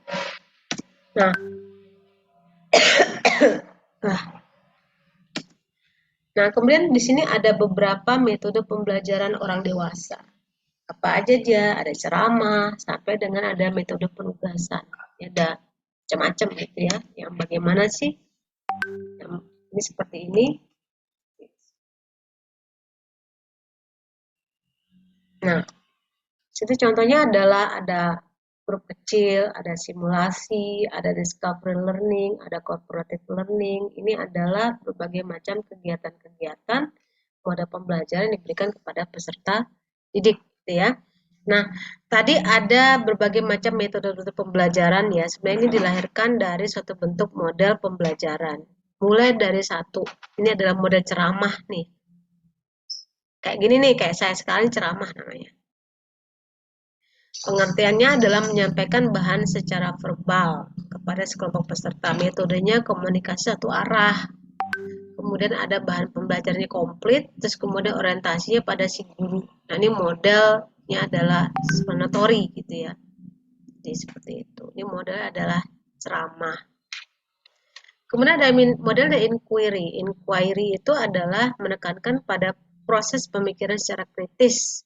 Nah, kemudian di sini ada beberapa metode pembelajaran orang dewasa. Apa aja dia? Ada ceramah sampai dengan ada metode penugasan. Ada macam-macam gitu ya. Yang bagaimana sih? Yang ini seperti ini. Nah, situ contohnya adalah ada grup kecil, ada simulasi, ada discovery learning, ada cooperative learning. Ini adalah berbagai macam kegiatan-kegiatan mode pembelajaran yang diberikan kepada peserta didik, gitu ya. Nah, tadi ada berbagai macam metode pembelajaran ya. Sebenarnya ini dilahirkan dari suatu bentuk model pembelajaran. Mulai dari satu, ini adalah model ceramah nih. Kayak gini nih, kayak saya sekali ceramah namanya. Pengertiannya adalah menyampaikan bahan secara verbal kepada sekelompok peserta. Metodenya komunikasi satu arah. Kemudian ada bahan pembelajarannya komplit, terus kemudian orientasinya pada si guru. Nah, ini modelnya adalah explanatory gitu ya. Jadi seperti itu. Ini model adalah ceramah. Kemudian ada model dari inquiry. Inquiry itu adalah menekankan pada proses pemikiran secara kritis.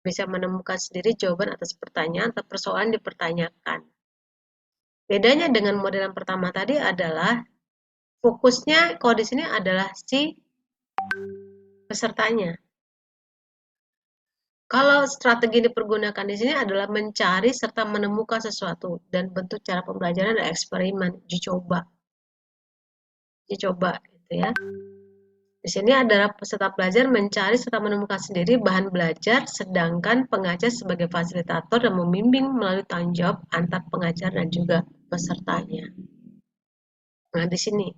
Bisa menemukan sendiri jawaban atas pertanyaan atau persoalan dipertanyakan. Bedanya dengan model yang pertama tadi adalah fokusnya kalau di sini adalah si pesertanya. Kalau strategi dipergunakan di sini adalah mencari serta menemukan sesuatu dan bentuk cara pembelajaran adalah eksperimen, uji coba, gitu ya. Di sini adalah peserta belajar mencari serta menemukan sendiri bahan belajar, sedangkan pengajar sebagai fasilitator dan membimbing melalui tanggung jawab antar pengajar dan juga pesertanya. Nah, di sini.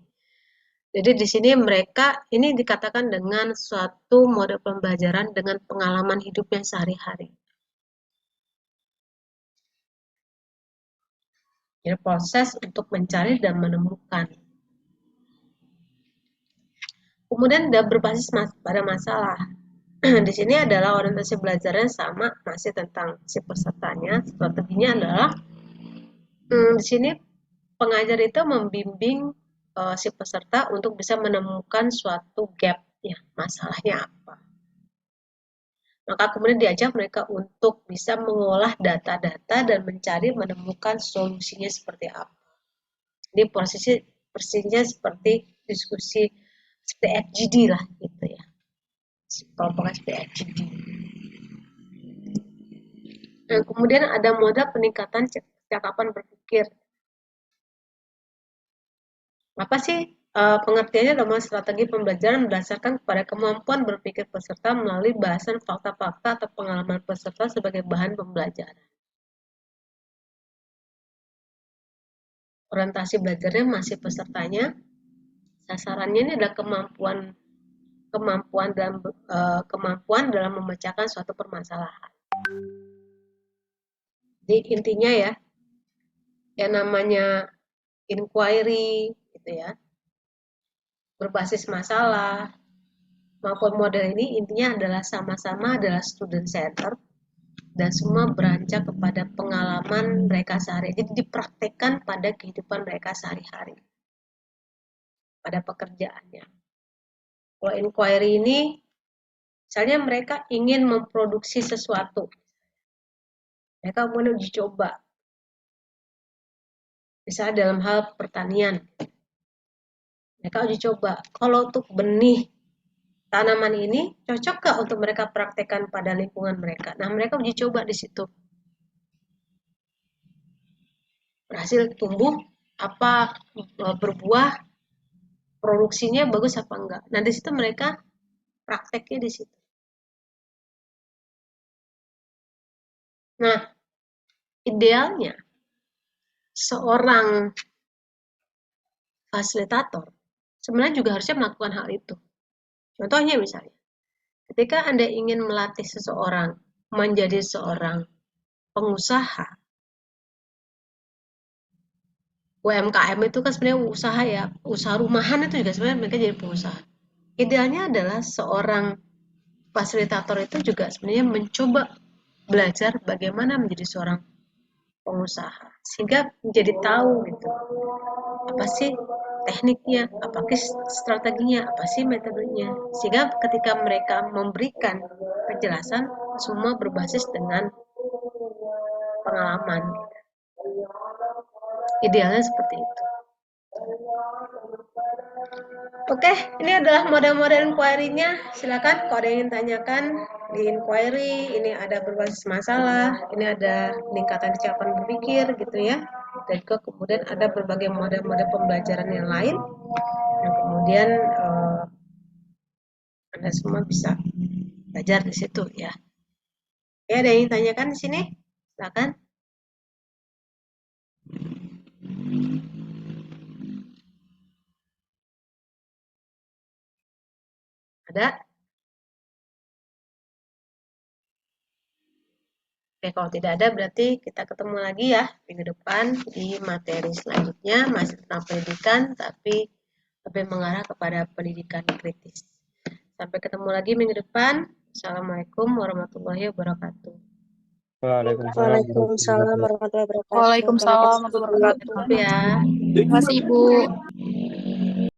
Jadi di sini mereka ini dikatakan dengan suatu mode pembelajaran dengan pengalaman hidupnya sehari-hari. Jadi proses untuk mencari dan menemukan. Kemudian ada berbasis pada masalah. Di sini adalah orientasi belajarnya sama, masih tentang si pesertanya. Strateginya adalah di sini pengajar itu membimbing si peserta untuk bisa menemukan suatu gap, ya, masalahnya apa. Maka kemudian diajak mereka untuk bisa mengolah data-data dan menemukan solusinya seperti apa. Jadi persisnya seperti diskusi seperti FGD lah gitu ya. Kelompoknya seperti FGD. Dan kemudian ada modal peningkatan cakapan berpikir. Apa sih pengertiannya dalam strategi pembelajaran berdasarkan kepada kemampuan berpikir peserta melalui bahasan fakta-fakta atau pengalaman peserta sebagai bahan pembelajaran. Orientasi belajarnya masih pesertanya. Sasarannya ini adalah kemampuan dalam memecahkan suatu permasalahan. Jadi intinya ya, yang namanya inquiry gitu ya, berbasis masalah maupun model ini intinya adalah sama-sama adalah student center dan semua beranjak kepada pengalaman mereka sehari. Jadi dipraktekkan pada kehidupan mereka sehari-hari, pada pekerjaannya. Kalau inquiry ini, misalnya mereka ingin memproduksi sesuatu, mereka mau uji coba, misalnya dalam hal pertanian, mereka uji coba. Kalau untuk benih tanaman ini cocok nggak untuk mereka praktekkan pada lingkungan mereka. Nah, mereka uji coba di situ. Berhasil tumbuh, apa berbuah, produksinya bagus apa enggak. Nah, di situ mereka prakteknya di situ. Nah, idealnya seorang fasilitator sebenarnya juga harusnya melakukan hal itu. Contohnya misalnya, ketika Anda ingin melatih seseorang menjadi seorang pengusaha, UMKM itu kan sebenarnya usaha ya, usaha rumahan itu juga sebenarnya mereka jadi pengusaha. Idealnya adalah seorang fasilitator itu juga sebenarnya mencoba belajar bagaimana menjadi seorang pengusaha, sehingga menjadi tahu gitu, apa sih tekniknya, apa sih strateginya, apa sih metodenya, sehingga ketika mereka memberikan penjelasan semua berbasis dengan pengalaman. Idealnya seperti itu. Oke, ini adalah model-model inquiry-nya. Silakan kalau ada yang ingin tanyakan di inquiry. Ini ada berbasis masalah, ini ada peningkatan kecakapan berpikir gitu ya. Dan juga kemudian ada berbagai model-model pembelajaran yang lain. Yang kemudian Anda semua bisa belajar di situ ya. Ya, ada yang ingin tanyakan di sini? Silakan. Ada? Oke, kalau tidak ada berarti kita ketemu lagi ya minggu depan di materi selanjutnya, masih tentang pendidikan tapi lebih mengarah kepada pendidikan kritis. Sampai ketemu lagi minggu depan. Assalamualaikum warahmatullahi wabarakatuh. Waalaikumsalam warahmatullahi wabarakatuh. Waalaikumsalam warahmatullahi wabarakatuh. Maaf ya. Terima kasih, Ibu.